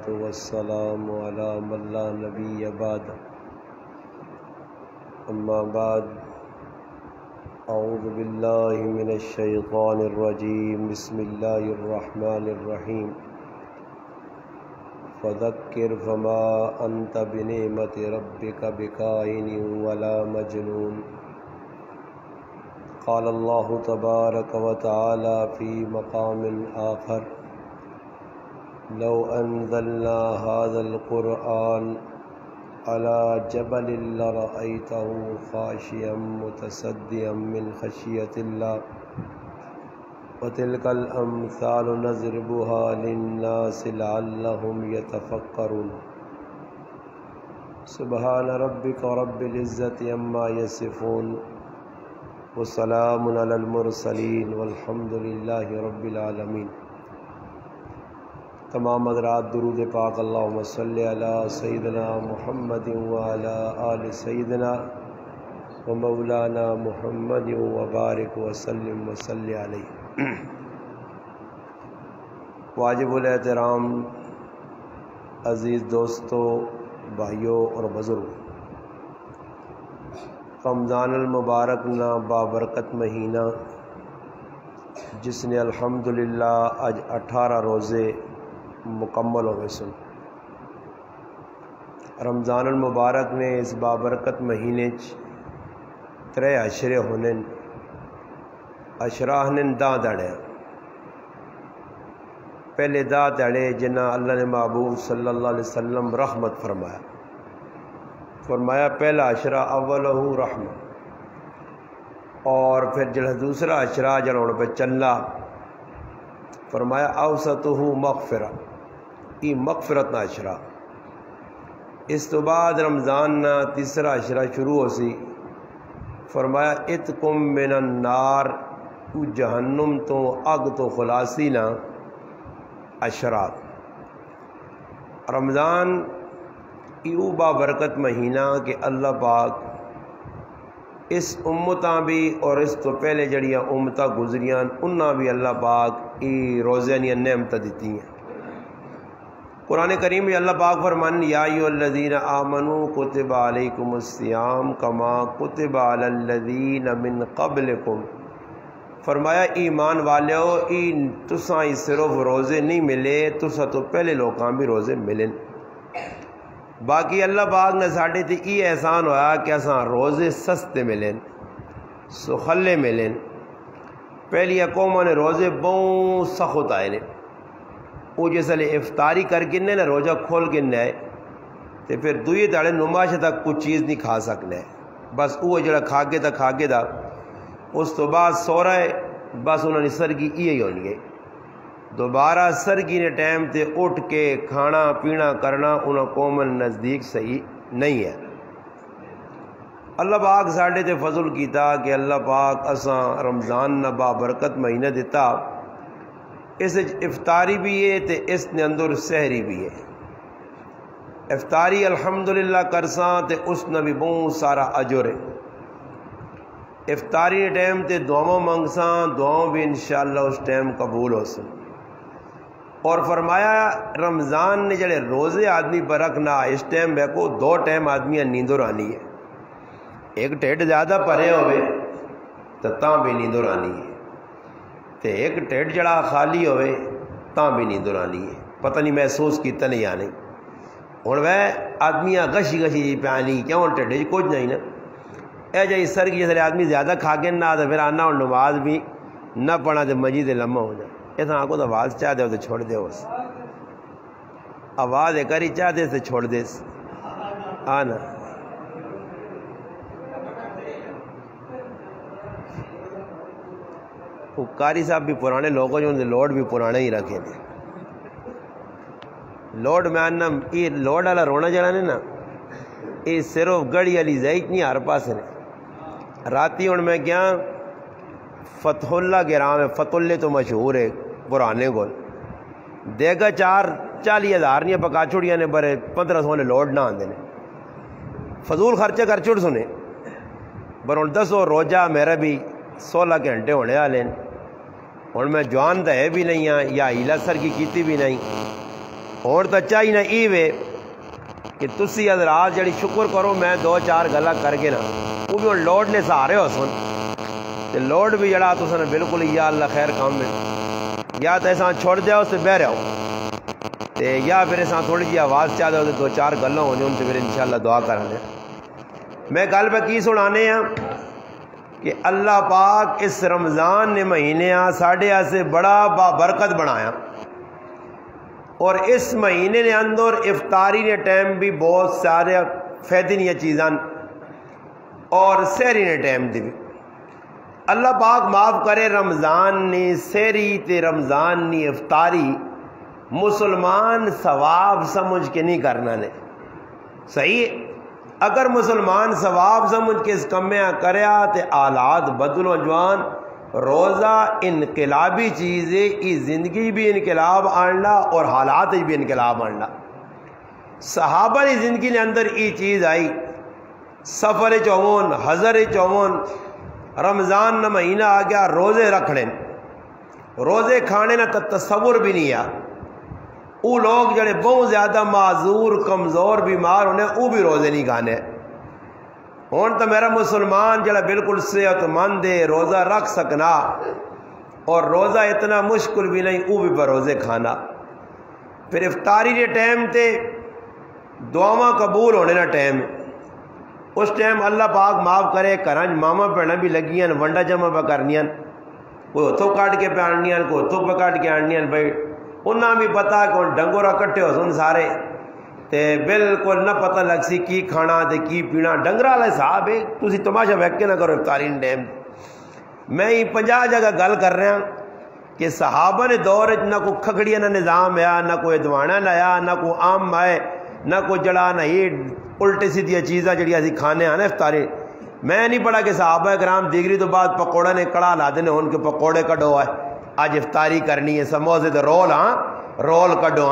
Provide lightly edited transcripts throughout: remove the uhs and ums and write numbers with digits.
والسلام على من لا نبي بعد اما بعد اعوذ باللہ من الشیطان الرجیم بسم اللہ الرحمن الرحیم فذکر فما انت بنعمت ربک بکائن ولا مجنون قال اللہ تبارک وتعالی فی مقام آخر لو انزلنا هذا القرآن على جبل لرأيته خاشعا متصدعا من خشية الله وتلك الأمثال نضربها للناس لعلهم يتفكرون سبحان ربك رب العزة عما يصفون وسلام على المرسلين والحمد لله رب العالمين۔ تمام حضرات درود پاک اللہم صلی علی سیدنا محمد وعلی آل سیدنا و مولانا محمد وبارک وسلم وصلی علیہ۔ واجب الاحترام عزیز دوستو، بھائیوں اور بزرگوں، رمضان المبارک نا بابرکت مہینہ جس نے الحمدللہ آج 18 روزے مکمل ہوئے سن۔ رمضان المبارک نے اس بابرکت مہینے ترے عشرے ہونے اشراہ نے دا دڑے پہلے دا دڑے جنہ اللہ نے محبوب صلی اللہ علیہ وسلم رحمت فرمایا پہلا عشرہ اولہ رحمت، اور پھر جڑا دوسرا عشرہ جڑا ان پہ چلا فرمایا اوسطہ مغفرہ، ای مغفرت نا عشرہ۔ اس تو بعد رمضان نا تیسرا عشرہ شروع ہو سی، فرمایا اتکم من النار، او جہنم تو اگ تو خلاصی نا عشرہ۔ رمضان ایو بابرکت مہینہ کہ اللہ پاک اس امتاں بھی اور اس تو پہلے جڑیاں امتاں گزریاں انہاں بھی اللہ پاک ای روزے نی نعمت دیتی ہیں۔ قرآن کریم میں اللہ پاک فرمان یا ایھا الذین آمنوا کتب علیکم الصیام کما کتب علی الذین من قبلکم، فرمایا ایمان والیو ای تساں ہی صرف روزے نہیں ملے، تساں تو پہلے لوکاں بھی روزے ملن۔ باقی اللہ پاک نے ساڈے تے ای احسان ہویا کہ اساں روزے سستے ملن، سخلے ملن۔ پہلی قوموں نے روزے بہت سخت آئے نے، وہ جسے افطاری کر کے نا روزہ کھول کے نئے تے پھر دوئی داڑے نماش تک کچھ چیز نہیں کھا سکنے، بس وہ جڑا کھا کے دا اس تو بعد سو رہے، بس انہوں نے سرگی یہ ہونی ہے۔ دوبارہ سرگی نے ٹائم تے اٹھ کے کھانا پینا کرنا انہوں قومن نزدیک صحیح نہیں ہے۔ اللہ پاک ساڈے تے فضل کیتا کہ اللہ پاک اساں رمضان نا بابرکت مہینہ دیتا، اس افطاری بھی ہے تے اس نے اندر سحری بھی ہے۔ افطاری الحمدللہ کرساں تے اس نے بھی بہت سارا اجر ہے۔ افطاری ٹائم تے دعاؤں منگساں، دعاؤں بھی انشاءاللہ اس ٹائم قبول ہو سن۔ اور فرمایا رمضان نے جڑے روزے آدمی پر رکھنا اس ٹائم بیکو 2 ٹائم آدمی نیندر آنی ہے، ایک ٹھڈ زیادہ پرے ہوئے تو تاں بھی نیندر آنی ہے، تے ایک ٹھڈ جڑا خالی ہوئے تاں بھی نیندر آنی ہے، پتہ نہیں محسوس کیتا نہیں آنی۔ ہن وہ آدمیاں گشی جی پیانی کیوں ٹھڈ چ کچھ نہیں نا، اے جی سر کی جیسے آدمی زیادہ کھا کے نہ تو پھر آنا اور نماز بھی نہ پڑھا تو مجید لمحہ ہو جائے۔ ایسا آنکھوں تو آواز چاہ دے تو چھوڑ دے، اس آواز کری چاہ دے تو چھوڑ دے آنا۔ قاری صاحب بھی پرانے لوگوں جو لوڈ بھی پرانے ہی رکھے تھے، لوڈ میں آنا یہ لوڈ والا رونا جڑا نے نا یہ صرف گڑی والی زائد نہیں ہر پاس نے۔ راتی ہوں میں کیا فتح اللہ گرام ہے، فتح اللہ تو مشہور ہے پرانے کو دے گا 40,000 نہیں پکا چھوڑیاں نے برے 1500 نے لوڈ نہ آندے نے، فضول خرچے کر چھوڑ سنے پر ہوں دسو روزہ میرا بھی 16 گھنٹے ہونے والے ہوں میں جوان تو ہے بھی نہیں ہاں یا ہیلا سر کی کیتی بھی نہیں، اور تو چاہیے نا ایوے کہ تسی حضرات جڑی شکر کرو میں دو چار گلا کر کے نا وہ بھی ہوں لوڈ نے سہارے ہو سن تے لوڈ بھی جڑا تو سن بالکل یا اللہ خیر کام میں یا تو ایسا چھوڑ دیا اس سے بہ رہا ہو تے یا پھر ایسا تھوڑی جی آواز چاہ دو دو چار گلوں ہو ان سے پھر انشاءاللہ دعا کرانے میں گل پہ کی سنانے ہیں کہ اللہ پاک اس رمضان نے مہینے ساڑھے سے بڑا بابرکت بنایا اور اس مہینے نے اندر افطاری نے ٹائم بھی بہت سارے فائدے نہیں چیزاں اور سحری نے ٹائم دی بھی اللہ پاک معاف کرے رمضان نے سحری تے رمضان نے افطاری مسلمان ثواب سمجھ کے نہیں کرنا نے صحیح اگر مسلمان ثواب سمجھ کے اس کمیا کریا تے آلات بدلو جوان روزہ انقلابی چیز ہے ای زندگی بھی انقلاب آننا اور حالات بھی انقلاب آننا صحابہ کی زندگی نے اندر ای چیز آئی سفر چون حضر چون رمضان نہ مہینہ آ گیا روزے رکھنے روزے کھانے نہ تصور بھی نہیں آ وہ لوگ جڑے بہت زیادہ معذور کمزور بیمار ہونے وہ بھی روزے نہیں کھانے ہون تو میرا مسلمان جڑا بالکل صحت مند ہے روزہ رکھ سکنا اور روزہ اتنا مشکل بھی نہیں وہ بھی پر روزے کھانا پھر افطاری کے ٹائم تے دعاواں قبول ہونے نا ٹائم اس ٹائم اللہ پاک معاف کرے کرنج ماما پہنا بھی لگیاں ونڈا جمع پہ کرنیاں کوئی ہتھوں کاٹ کے پہ آنیاں کوئی ہتھوں پہ کاٹ کے آنیاں بھائی انہاں بھی پتا کہ ڈنگورا کٹے ہو سن سارے تے بالکل نہ پتہ لگ سی کی کھانا تے کی پینا ڈنگرا والے صاحب ہے تسی تماشا ویکھ کے نہ کرو افطاری ٹائم میں ہی 50 جگہ گل کر رہا کہ صحابہ نے دور نہ کوئی کھکڑیاں نہ نظام آیا نہ کوئی دوانا لایا نہ کوئی عام آئے نہ کوئی جڑا نہ یہ الٹی سیدھی چیزاں جڑی اسی کھانے ہیں نا افطاری میں نہیں پڑھا کہ صحابہ کرام دیگری تو بعد پکوڑے نے کڑا لا دینے ان کے پکوڑے کڈو ہے آج افطاری کرنی ہے سموسے تے رول رول کڈو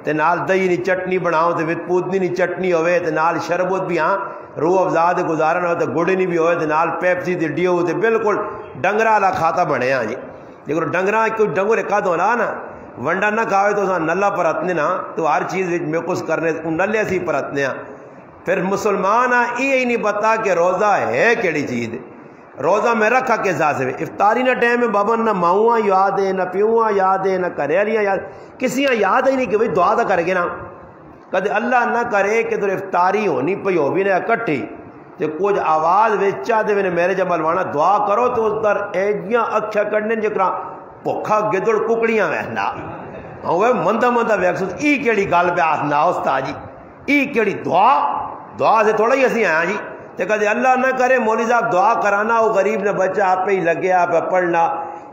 تے نال دہی نی چٹنی بناؤ تے وچ پودنی نی چٹنی ہوئے تے نال شربت بھی روح افزا دے گزارن ہوئے تے گڑی نی بھی ہوئے تے نال پیپسی تے ڈیو تے بالکل ڈنگرا والا کھاتا بنے جی لیکن ڈنگرا کوئی ڈنگر ایک ہونا نا ونڈا نہ کھاوے تو نلا پرتنے نا تو ہر چیز میں کچھ کرنے نلے سی پرتنے پھر مسلمان یہ نہیں پتا کہ روزہ ہے کیڑی چیز روزہ میں رکھا کے حساب سے افطاری نہ ٹائم میں بابا نہ ماؤں یاد ہے نہ پیواں یاد ہے نہ کریالیاں یاد کسی یاد ہی نہیں کہ بھائی دعا تو کر کے نا کدے اللہ نہ کرے کہ تو افطاری ہونی پی ہو بھی نہ اکٹھی تو کچھ آواز ویچا دے میں میرے جب ملوانا دعا کرو تو اس در ایجیاں اکھا کرنے جکرا پوکھا گدڑ ککڑیاں ویسنا ہوئے مندہ مندہ ویکسو ای کیڑی گال پہ آسنا استاد جی ای کیڑی دعا سے تھوڑا ہی اسی آیا جی تو کہتے اللہ نہ کرے مولوی صاحب دعا کرانا وہ غریب نے بچہ آپ پہ ہی لگے آپ پہ پڑھنا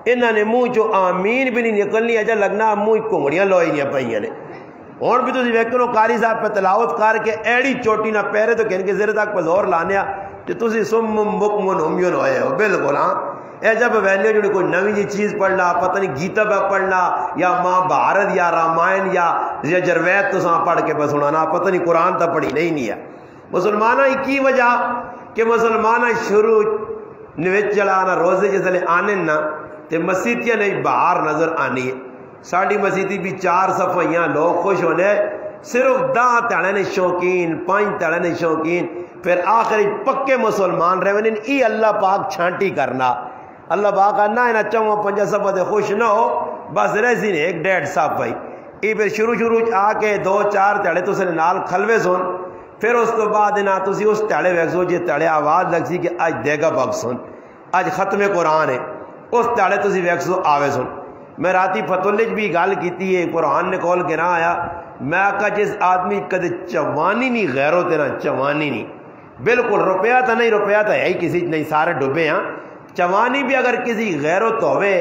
انہوں نے منہ جو آمین بھی نہیں نکلنی اجا لگنا منہ کنگڑیاں لوئی نہیں پہیاں نے اور بھی تو ویکھو قاری صاحب پہ تلاوت کر کے ایڑی چوٹی نہ پیرے تو کہنے کے زیر تک پہ زور لانے تو تسی سمم بکمن امیون ہوئے ہو بالکل اے جب ویلیو جو کوئی نوی جی چیز پڑھنا پتہ نہیں گیتا پہ پڑھنا یا ماں بھارت یا رامائن یا جروید تو ساں پڑھ کے پہ سنانا پتہ نہیں قرآن تا پڑھی نہیں ہے مسلمانہ کی وجہ کہ مسلمانہ شروع نویچ چلانا روزے جیسے آنے نا تے مسیتیاں نہیں باہر نظر آنی ہے ساڑھی مسیتی بھی 4 صفحیاں لوگ خوش ہونے صرف 10 تیڑے نے شوقین 5 تیڑے نے شوقین پھر آخری پکے مسلمان رہے ہیں ای اللہ پاک چھانٹی کرنا اللہ پاک نہ ہے نا 4-5 صفحہ دے خوش نہ ہو بس رہی نے 1-1.5 صفحہ ای پھر شروع آ کے 2-4 تیڑے تو سے نال کھلوے سن پھر اس تو بعد نا تسی اس تیڑے ویکسو جی تیڑے آواز لگ سی کہ آج دے گا پاک سن آج ختم قرآن ہے اس تیڑے تسی ویکسو آوے سن میں راتی فتولج بھی گال کیتی ہے قرآن نے کول کے نہ آیا میں آقا جس آدمی کدے چوانی نہیں غیروں تینا چوانی نہیں بالکل روپیہ تا نہیں روپیہ تا ہے ہی کسی نہیں سارے ڈوبے ہیں چوانی بھی اگر کسی غیروں تو ہوئے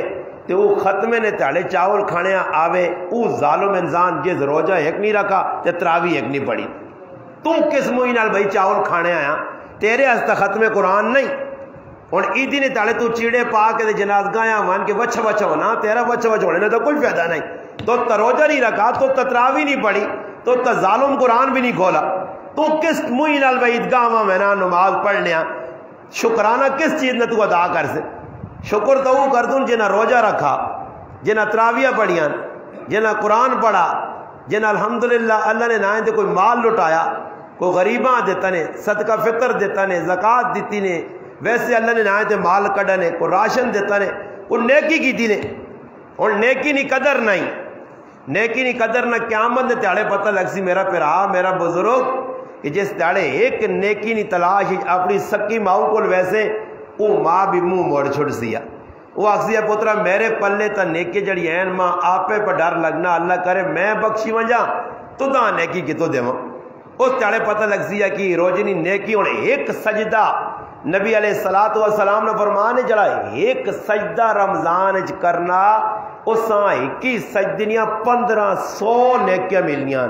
تو وہ ختمے نے تیڑے چاول کھانے آوے وہ ظالم انسان جس روجہ ایک نہیں رکھا تے تراوی ایک نہیں پڑی تو کس موئی نال بھائی چاول کھانے آیا تیرے ہستا ختم قرآن نہیں اور عیدی نے تاڑے تو چیڑے پا کے جنازگاہ مان کے وچھ ہونا تیرا وچھ ہونے میں تو کچھ فائدہ نہیں تو روزہ نہیں رکھا تو تراوی نہیں پڑھی تو ظالم قرآن بھی نہیں کھولا تو کس موئی نال بھائی عیدگاہ میں نا نماز پڑھنے شکرانہ کس چیز نے تو ادا کر سے شکر تو وہ کر دوں جنہ روزہ رکھا جنہ تراویہ پڑھیاں جنہ قرآن پڑھا جن الحمدللہ اللہ نے نہ تے کوئی مال لٹایا، کوئی غریباں دیتا نے، صدقہ فطر دیتا نے، زکوٰۃ دیتی نے، ویسے اللہ نے نہ تے مال کڈا نے، کوئی راشن دیتا نے، کوئی نیکی کیتی نے۔ اور نیکی نہیں قدر نہیں، نیکی نہیں قدر نہ قیامت نے تیاڑے پتہ لگ سی میرا پیرا میرا بزرگ کہ جس تیاڑے ایک نیکی نہیں تلاش اپنی سکی ماؤ کو ویسے وہ ماں بھی منہ موڑ چھڑ سیا، وہ آخسی ہے پترا میرے پلے تا نیکی جڑی ہیں ماں آپے پر ڈر لگنا اللہ کرے میں بخشی ونجا تو دا نیکی کی تو دے ماں۔ اس تیاڑے پتہ لگ سی ہے کہ روجنی نیکی ہونے ایک سجدہ نبی علیہ السلام نے فرمانے جڑا ایک سجدہ رمضان اچ کرنا اس کی سجدنیاں 1500 نیکیاں ملنیاں،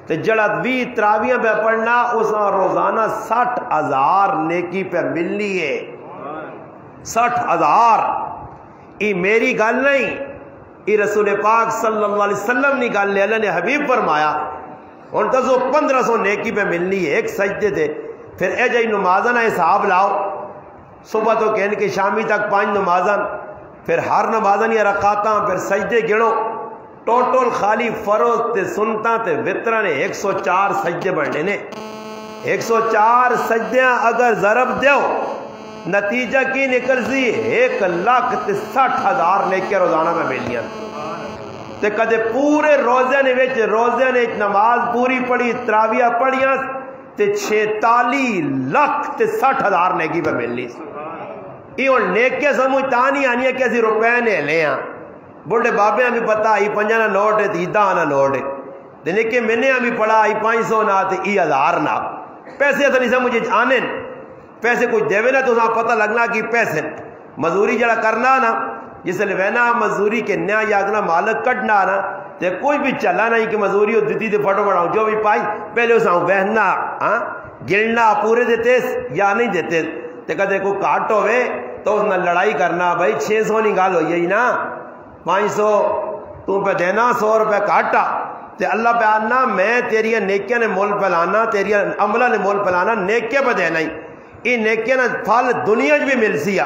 تے جڑا 20 تراویاں پہ پڑھنا اس روزانہ 60,000 نیکی پہ ملنی ہے۔ 60,000 یہ میری گل نہیں، یہ رسول پاک صلی اللہ علیہ وسلم نے گل ہے، اللہ نے حبیب فرمایا۔ اور دسو 1500 نیکی پہ ملنی ہے ایک سجدے تھے۔ پھر اے جائی نمازاں حساب لاؤ، صبح تو کہنے کہ شامی تک 5 نمازاں، پھر ہر نمازاں یا رکعتاں، پھر سجدے گنو، ٹوٹل خالی فرض تے سنتاں تے وتراں نے 104 سجدے بننے نے۔ 104 سجدیاں اگر ضرب دیو نتیجہ کی نکل سی 1,60,000 نیکیاں روزانہ میں ملیاں۔ تے کدے پورے روزے نے وچ روزے نے نماز پوری پڑھی تراویہ پڑھیاں تے 46,60,000 نیکی پہ ملنی۔ یہ اور نیکیاں سمجھ تا نہیں آنی ہے کہ اسی روپے نے لے آں، بڑے بابے ہمیں پتا آئی 5 نہ نوٹ ہے تیدہ نہ نوٹ ہے، لیکن میں نے ہمیں پڑھا آئی 500 نہ تے 1000 نہ، پیسے ایسا نہیں سمجھے آنے، پیسے کوئی دیوے نہ تو اساں پتہ لگنا کہ پیسے مزوری جڑا کرنا نا، جس لئے وینا مزوری کے نیا یا اگنا مالک کٹنا نا، تے کوئی بھی چلا نہیں کہ مزوری ہو دیتی تے پھٹو بڑھاؤں جو بھی پائی پہلے اساں وہنا گلنا پورے دیتے یا نہیں دیتے، تے کدے کوئی کاٹ ہوئے تو اس نے لڑائی کرنا بھائی 600 نہیں گال ہوئی نا 500 تو پہ دینا 100 روپے کاٹا، تے اللہ پہ آنا میں تیریاں نیکیاں نے مول پہ لانا، تیریاں عملہ نے مول پہ لانا، نیکیاں پہ دینا ہی، یہ نیکیاں نے پھل دنیا بھی مل سیا۔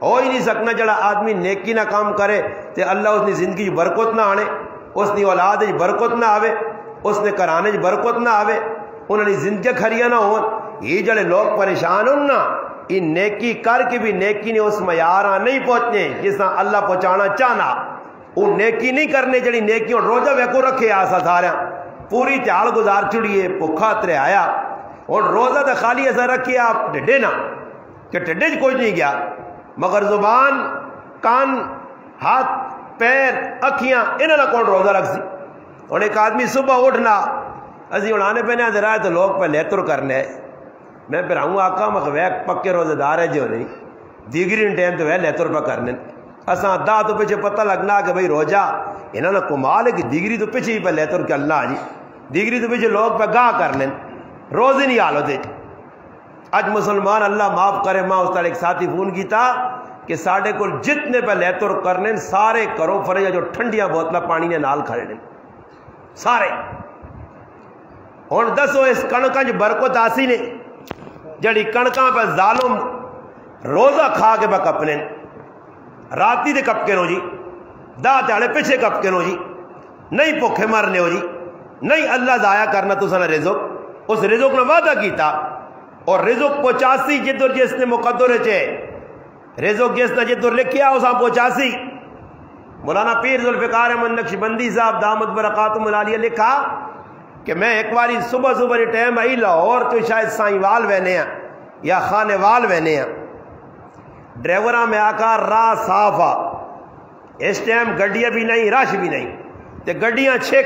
ہو ہی نہیں سکنا جڑا آدمی نیکی نہ کام کرے تے اللہ اس نے زندگی برکت نہ آنے، اس نے اولاد برکت نہ آوے، اس نے کرانے برکت نہ آوے، انہوں نے زندگی کھریاں نہ ہون۔ یہ جڑے لوگ پریشان ہوں نا یہ نیکی کر کے بھی نیکی نے اس معیار نہیں پہنچنے جس طرح اللہ پہنچانا چاہنا، وہ نیکی نہیں کرنے جڑی نیکی روزہ ویکو رکھے آسا سارا پوری تیال گزار چڑیے بھوکھا ترے آیا اور روزہ تو خالی ایسا رکھے آپ ڈڈے نا کہ ڈڈے چ کوئی نہیں گیا مگر زبان کان ہاتھ پیر اکھیاں انہوں نے کون روزہ رکھ سی۔ اور ایک آدمی صبح اٹھنا اسی اڑانے پہ نہیں آدھر آئے تو لوگ پہ لیتر کرنے میں پھر آؤں آقا مخویق پکے روزہ دار ہے جو نہیں دیگری ٹائم تو وہ لیتر پہ کرنے اساں دا تو پیچھے پتہ لگنا کہ بھئی روجہ انہوں نے کمال ہے کہ دیگری تو پیچھے ہی پہ لیتر کہ اللہ جی دیگری تو پیچھے لوگ پہ گاہ کرنے روزی نہیں حال ہوتے۔ اج مسلمان اللہ معاف کرے ماں اس طرح ایک ساتھی فون کیتا کہ ساڑھے کو جتنے پہ لیتر کرنے سارے کرو فرجہ جو ٹھنڈیاں بوتلہ پانی نے نال کھڑنے سارے اور دسو اس کنکاں جو برکت آسی نے جڑی کنکاں پہ ظالم روزہ کھا کے پہ کپنے راتی دے کپ کے نو جی دا تیالے پیچھے کپ کے نو جی نہیں پوکھے مرنے ہو جی نہیں اللہ ضائع کرنا تو سنا رزق اس رزق نے وعدہ کیتا اور رزق پچاسی جدر جس نے مقدر چے رزق جس نے جدر لکھیا اسا پچاسی مولانا پیر ذوالفقار احمد نقشبندی صاحب دامت برکاتہم العالیہ لکھا کہ میں ایک باری صبح صبح ٹائم آئی لاہور تو شاید سائیں وال وینے ہیں یا خانے وال وینے ہیں ڈرائیوراں میں آکا راہ صاف آ اس ٹائم گڈیاں بھی نہیں رش بھی نہیں تے گڈیاں چھک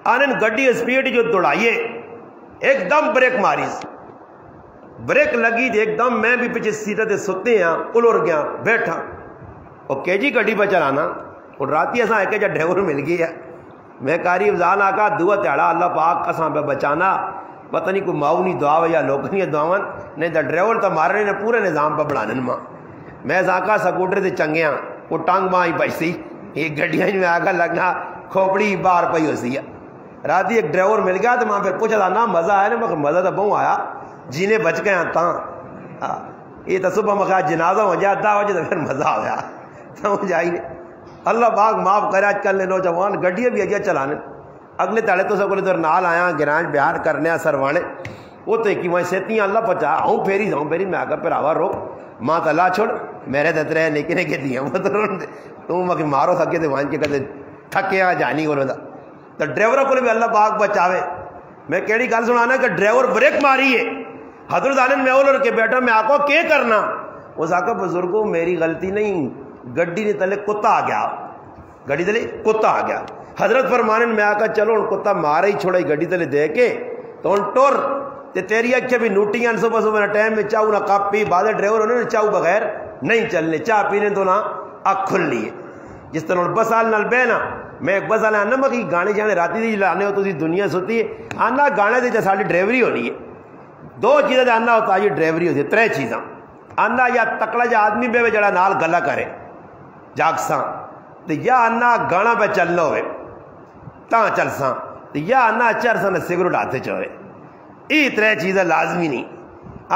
آنن گڈی اسپیڈ جو دوڑائیے ایک دم بریک ماریس بریک لگی تھی ایک دم میں بھی پیچھے سیٹا تے ستے ہیں الر گیا بیٹھا اور کہ جی گڈی پہ چلانا اور راتی ایسا ایک جا ڈرائیور مل گئی ہے میں کاری افضان آکا دعا تیڑا اللہ پاک قسم پہ بچانا پتہ نہیں کوئی معاونی دعا ہو یا لوکنی دعاون نہیں تو ڈرائیور تو مارنے نے پورے نظام پہ بڑھانے ماں میں آکا سکوٹر سے چنگیاں وہ ٹانگ ماں ہی بچتی یہ گڈیاں میں آکا لگنا کھوپڑی بار پئی ہو سی راتی ایک ڈرائیور مل گیا تو وہاں پھر پوچھا تھا نا مزہ آیا نا مگر مزہ تو بہت آیا جینے بچ گئے تاں یہ تو صبح مکھا جنازہ ہو جائے ادا ہو جائے تو پھر مزہ آیا سمجھ آئی نہیں اللہ پاک معاف کرے اج کل نوجوان گڈیاں بھی اجے چلانے اگلے تالے تو سب ادھر نال آیا گرانج بہار کرنے سروانے وہ تو ایک میں سیتیاں اللہ پچا ہوں پھیری میں آگا پھراوا روک ماں تو اللہ چھوڑ میرے تو ترے نکے نکے دیاں تو میں مارو تھکے تو وہاں کے کدے تھکیا جانی کو تو ڈرائیوروں کو بھی اللہ پاک بچاوے. میں کیڑی گل سنانا کہ ڈرائیور بریک ماری ہے حضرت عالم میں اول کے بیٹا میں آکو کیا کرنا اس آکا بزرگوں میری غلطی نہیں گڈی نے تلے کتا آ گیا گڈی تلے کتا آ گیا. حضرت فرمانے میں آکا چلو ان کتا مارا ہی چھوڑا گڈی تلے دے کے تو ان ٹور تے تیری اکھے بھی نوٹیاں صبح صبح ٹائم میں چاہو نہ کپ پی بعد ڈرائیور انہوں نے چاہو بغیر نہیں چلنے چاہ پینے تو نہ اکھ کھل لیے جس طرح بس آل نال بہنا میں ایک بس آلے آنا مکی گانے جانے راتی دی لانے ہو تو دنیا سوتی ہے آنا گانے دے ساری ڈرائیوری ہونی ہے دو چیزیں دے آنا ہوتا ہے ڈرائیوری ہوتی ہے ترے چیزاں آنا یا تکڑا جا آدمی بے جڑا نال گلا کرے جاگساں تو یا آنا گانا پہ چلنا ہوئے تاں چلساں تو یا آنا چرساں نے سگریٹ ہاتھے چوئے یہ ترے چیزیں لازمی نہیں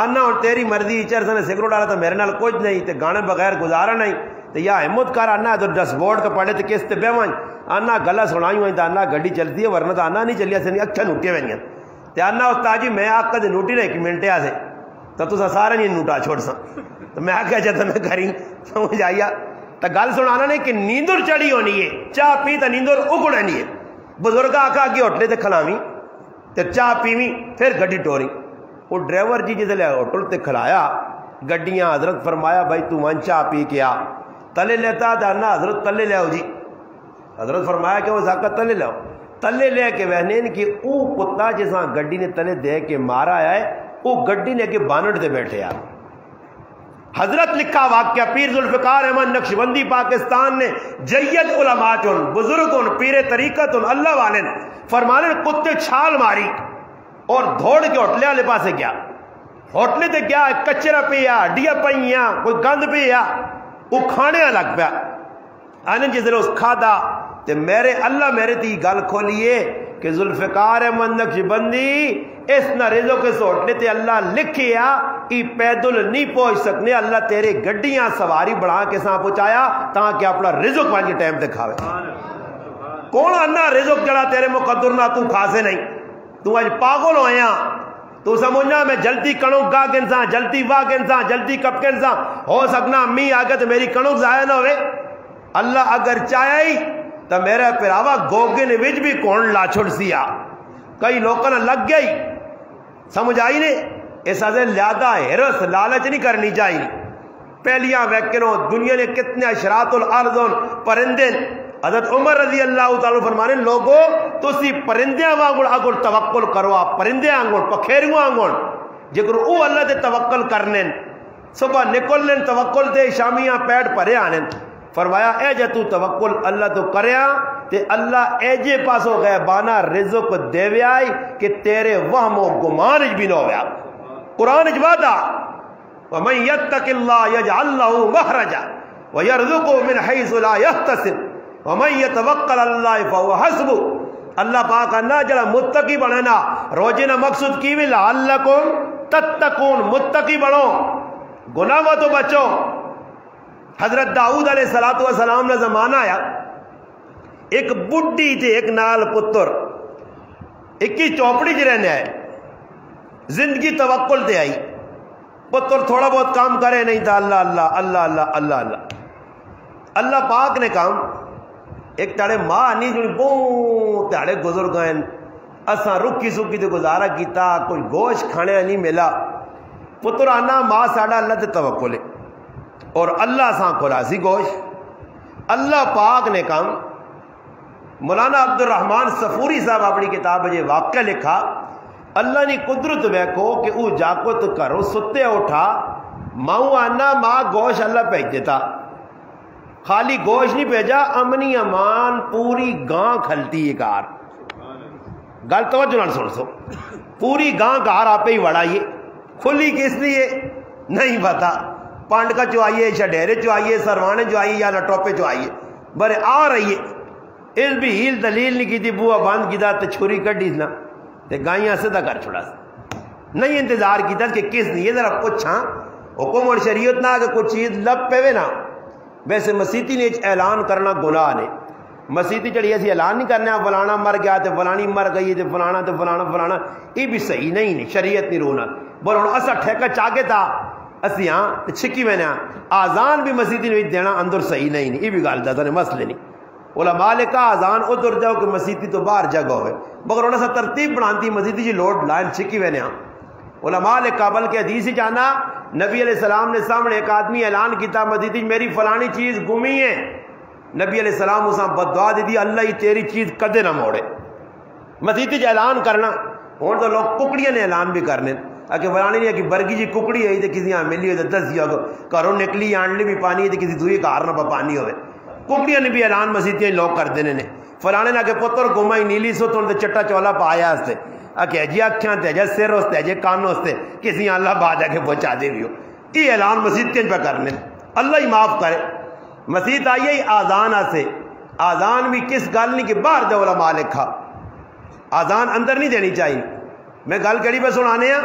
آنا اور تیری مرضی چرساں نے سگریٹ آنا تو میرے نال کچھ نہیں تو گانے بغیر گزارا نہیں تو یا ہمت کر آنا تو ڈس بورڈ کا پڑھے تو کس تے بہوائیں آنا گلا سنائی ہوئی تو آنا گڈی چلتی ہے ورنہ تو آنا نہیں چلیا سے اچھا نوٹے ہوئیں تو آنا استاد جی میں آپ کا نوٹی نہ ایک منٹ سے تو تصا سارے نہیں نوٹا چھوڑ سا تو میں آخیا جب میں کری سمجھ آئیا تو گل سنانا نہیں کہ نیندر چڑھی ہونی ہے چاہ پی تو نیندر اگڑنی ہے بزرگ آخا کے ہوٹلے تے کھلاویں تو چاہ پیویں پھر گڈی ٹوری وہ ڈرائیور جی جس ہوٹل تے کھلایا گڈیاں حضرت فرمایا بھائی تو وہاں چاہ پی کے آ تلے لیتا تو آنا حضرت تلے لے آؤ جی حضرت فرمایا کہ وہ ذاکر تلے لے آؤ تلے لے کے وہنین کہ او کتا جیسا گڈی نے تلے دے کے مارا ہے وہ گڈی نے کے بانٹ دے بیٹھے آ حضرت لکھا واقعہ پیر ذوالفقار احمد نقشبندی پاکستان نے جید علماء چون بزرگوں پیر طریقت اللہ والے فرمانے کتے چھال ماری اور دوڑ کے ہوٹلے والے پاسے گیا ہوٹلے تے گیا کچرا پیا ڈیا پئیاں کوئی گند پیا وہ کھانے لگ پیا آنے جسے اس کھادا تے میرے اللہ میرے تی گل کھولیے کہ ذوالفقار احمد نقشبندی اس نہ رزق کے ہوٹلے تے اللہ لکھیا ای پیدل نہیں پہنچ سکنے اللہ تیرے گڈیاں سواری بڑھا کے ساں پہنچایا تاکہ اپنا رزق پانچ ٹائم تے کھاوے کون انا رزق جڑا تیرے مقدر نہ تو کھاسے نہیں تو آج پاگل ہویا تو سمجھنا میں جلدی کنوک گا کے انسان جلدی واہ کے انسان جلدی کپ کے انسان ہو سکنا امی آگے تو میری کنوک ضائع نہ ہوئے اللہ اگر چاہے تو میرے پراوا گوگن وچ بھی کون لا چھوڑ سیا کئی لوگوں نے لگ گئی سمجھ آئی نے اس حضرت لیادہ حرس لالچ نہیں کرنی چاہیے پہلیاں ویکنوں دنیا نے کتنے اشراط الارض پرندے حضرت عمر رضی اللہ تعالیٰ فرمانے لوگوں تسی پرندیاں وانگڑ اگر توکل کرو پرندے آنگڑ پکھیریوں آنگڑ جگر او اللہ تے توکل کرنے صبح نکلنے توکل تے شامیاں پیٹ پرے آنے فرمایا اے جے تو توکل اللہ تو کریا تے اللہ اے جے پاسو غیبانہ رزق دیوے آئی کہ تیرے وہم و گمان بھی نہ ہویا قرآن جوادہ وَمَنْ يَتَّقِ اللَّهَ يَجْعَلْ لَهُ مَخْرَجًا وَيَرْزُقْهُ مِنْ حَيْثُ لَا يَحْتَسِبُ وَمَنْ يَتَوَكَّلْ عَلَى اللَّهِ فَهُوَ حَسْبُهُ اللہ پاک انا جڑا متقی بننا روزے نہ مقصود کی بھی لعلکم تتقون متقی بنو گناہ تو بچو حضرت داؤد علیہ السلام نے زمانہ آیا ایک بڈی تھے ایک نال پتر ایک ہی چوپڑی چ رہنے آئے زندگی توکل تے آئی پتر تھوڑا بہت کام کرے نہیں تھا اللہ اللہ اللہ اللہ اللہ اللہ اللہ پاک نے کام ایک تاڑے ماں نہیں جڑی بہت تاڑے گزر گئے اساں رکی سکی تے گزارا کیتا کوئی گوشت کھانے نہیں ملا پتر آنا ماں ساڑا اللہ تے توکل اور اللہ ساں کھولا سی گوشت اللہ پاک نے کام مولانا عبد الرحمن صفوری صاحب اپنی کتاب یہ واقعہ لکھا اللہ نے قدرت ویکھو کہ او جاکو تو کرو ستے اٹھا ماں آنا ماں گوشت اللہ بھیج دیتا خالی گوشت نہیں بھیجا امنی امان پوری گاں کھلتی ہے کار گل توجہ نہ سن سو پوری گاں کار آپ ہی وڑائیے کھلی کس لیے نہیں پتا پانڈ کا چوائیے شڈیرے چوائیے سروانے چوائیے یا نٹوپے چوائیے برے آ رہی ہے اس بھی ہیل دلیل نہیں کی تھی بوا بند کی تو چھری کڈی نہ تے گائیاں سیدھا کر چھوڑا سا نہیں انتظار کیتا کہ کس نے یہ ذرا پوچھا حکم اور شریعت نہ کہ کچھ چیز لب پہ نا ویسے مسیتی نے اعلان کرنا گناہ نے، مسیتی چڑھی اسی اعلان نہیں کرنا فلانا مر گیا تو فلانی مر گئی تو فلانا فلانا، یہ بھی صحیح نہیں نے، شریعت نہیں رونا بول ہوں اصا ٹھیکہ چاہے تھا اسی ہاں چھکی میں نے آزان بھی مسیتی نے دینا اندر صحیح نہیں نے، یہ بھی گل دسا نے مسئلے نہیں، علماء نے کہا آزان ادھر جاؤ کہ مسیتی تو باہر جگہ ہوئے، مگر انہوں نے ترتیب بناتی مسیتی جی لوڈ لائن چھکی میں نے علماء نے کابل کے حدیث ہی جانا نبی علیہ السلام نے سامنے ایک آدمی اعلان کیتا مسیتی میری فلانی چیز گمی ہے، نبی علیہ السلام اساں بدعا دی دی اللہ ہی تیری چیز کدے نہ موڑے، مسیتی جو اعلان کرنا ہوں تو لوگ ککڑیاں نے اعلان بھی کرنے کہ فلانی نہیں ہے کہ برگی جی ککڑی ہے کسی ہاں ملی ہوئی تو دس دیا گھروں نکلی آنڈلی بھی پانی ہے کسی دوئی گھر نہ پانی ہوئے، ککڑیاں نے بھی اعلان مسیتیاں لوگ کر دینے نے، فلانے نے کہ پتر گما ہی نیلی سو تو چٹا چولا پایا اس سے کہ جی اکھیاں تے جی سر اس تے جی کان اس تے کسی اللہ بعد جا کے پہنچا دے بھی ہو، یہ اعلان مسیتیاں پہ کرنے اللہ ہی معاف کرے۔ مسیت آئی ہے آزان سے، آزان بھی کس گل نہیں کہ باہر دے علماء لکھا، آزان اندر نہیں دینی چاہیے۔ میں گل کہڑی پہ سنانے ہاں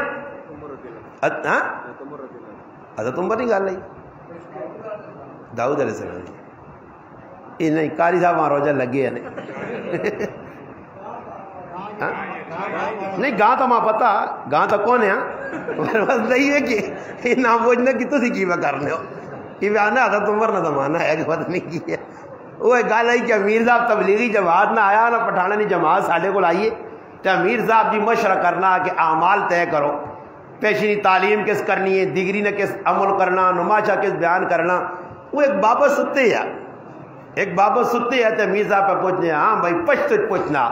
حضرت عمر نہیں گل ہے داؤد علیہ السلام یہ نہیں قاری صاحب وہاں روزہ لگے ہیں نہیں گاں تو ماں پتا گاں تو کون ہے بس نہیں ہے کہ نہ بوجھنا کہ تسی کی کرنے ہو کہ آنا حضرت عمر نہ زمانہ ہے کہ پتہ نہیں کی ہے، وہ ایک گل آئی کہ امیر صاحب تبلیغی جماعت نہ آیا نہ پٹھانا نہیں جماعت ساڈے کو آئیے تو امیر صاحب جی مشورہ کرنا کہ اعمال طے کرو، پیشنی تعلیم کس کرنی ہے، ڈگری نے کس عمل کرنا، نماشا کس بیان کرنا، وہ ایک بابا ستے ہے ایک بابا ستے ہے تو امیر صاحب پہ پوچھنے ہاں بھائی پشت پوچھنا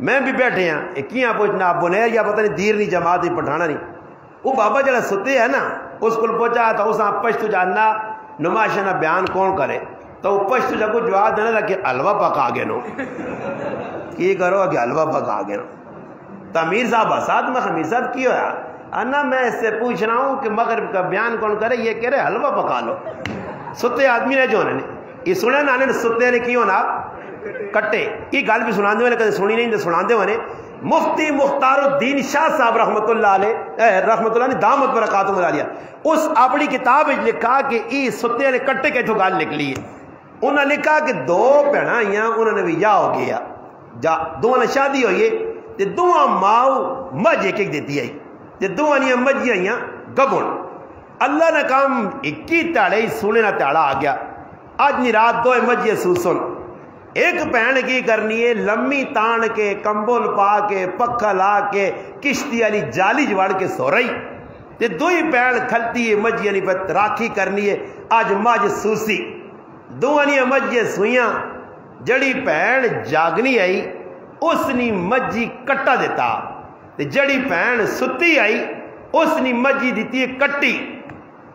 میں بھی بیٹھے ہیں یہ کیاں پوچھنا بنیر یا پتہ نہیں دیر نہیں جماعت ہی پٹھانا نہیں، وہ بابا جڑا ستے ہے نا اس کو پوچھا تو اس پشت جاننا نماشا نہ بیان کون کرے تو وہ پشت جب کو جواب دینا تھا کہ حلوہ پکا گے نو کی کرو کہ حلوہ پکا گے نو تو امیر صاحب اساد میں امیر صاحب کی ہوا انا میں اس سے پوچھ رہا ہوں کہ مغرب کا بیان کون کرے، یہ کہہ رہے حلوہ پکا لو، ستے آدمی نے جو نے یہ سنے نا نے ستے نے کی ہونا کٹے، یہ گل بھی سنا دے کدے سنی نہیں تو سنا دے ہونے۔ مفتی مختار الدین شاہ صاحب رحمت اللہ علیہ دامت برکاتہ عالیہ اس اپنی کتاب لکھا کہ یہ ستے نے کٹے کے گل نکلی ہے، انہوں نے لکھا کہ دو بہن آئی انہوں نے بھی یا ہو گیا دونوں نے شادی ہوئی ہے دونوں ماؤ مجھ ایک ایک دیتی آئی تے دونوں مجھیں آئی گبن، اللہ نے کام 21 تاڑے سونے نہ تاڑا آ گیا، اج نی رات دو مجھے سوسن ایک بہن کی کرنی ہے لمی تان کے کمبل پا کے پکھا لا کے کشتی والی جالی جوڑ کے سو رہی تے دوئی بہن کھلتی ہے مجھے نہیں پہ راکھی کرنی ہے، اج مجھ سوسی دونوں مجھے سوئیاں جڑی بہن جاگنی آئی اس نے مجھے کٹا دیتا تے جڑی بہن ستی آئی اس نے مجھے دیتی ہے کٹی،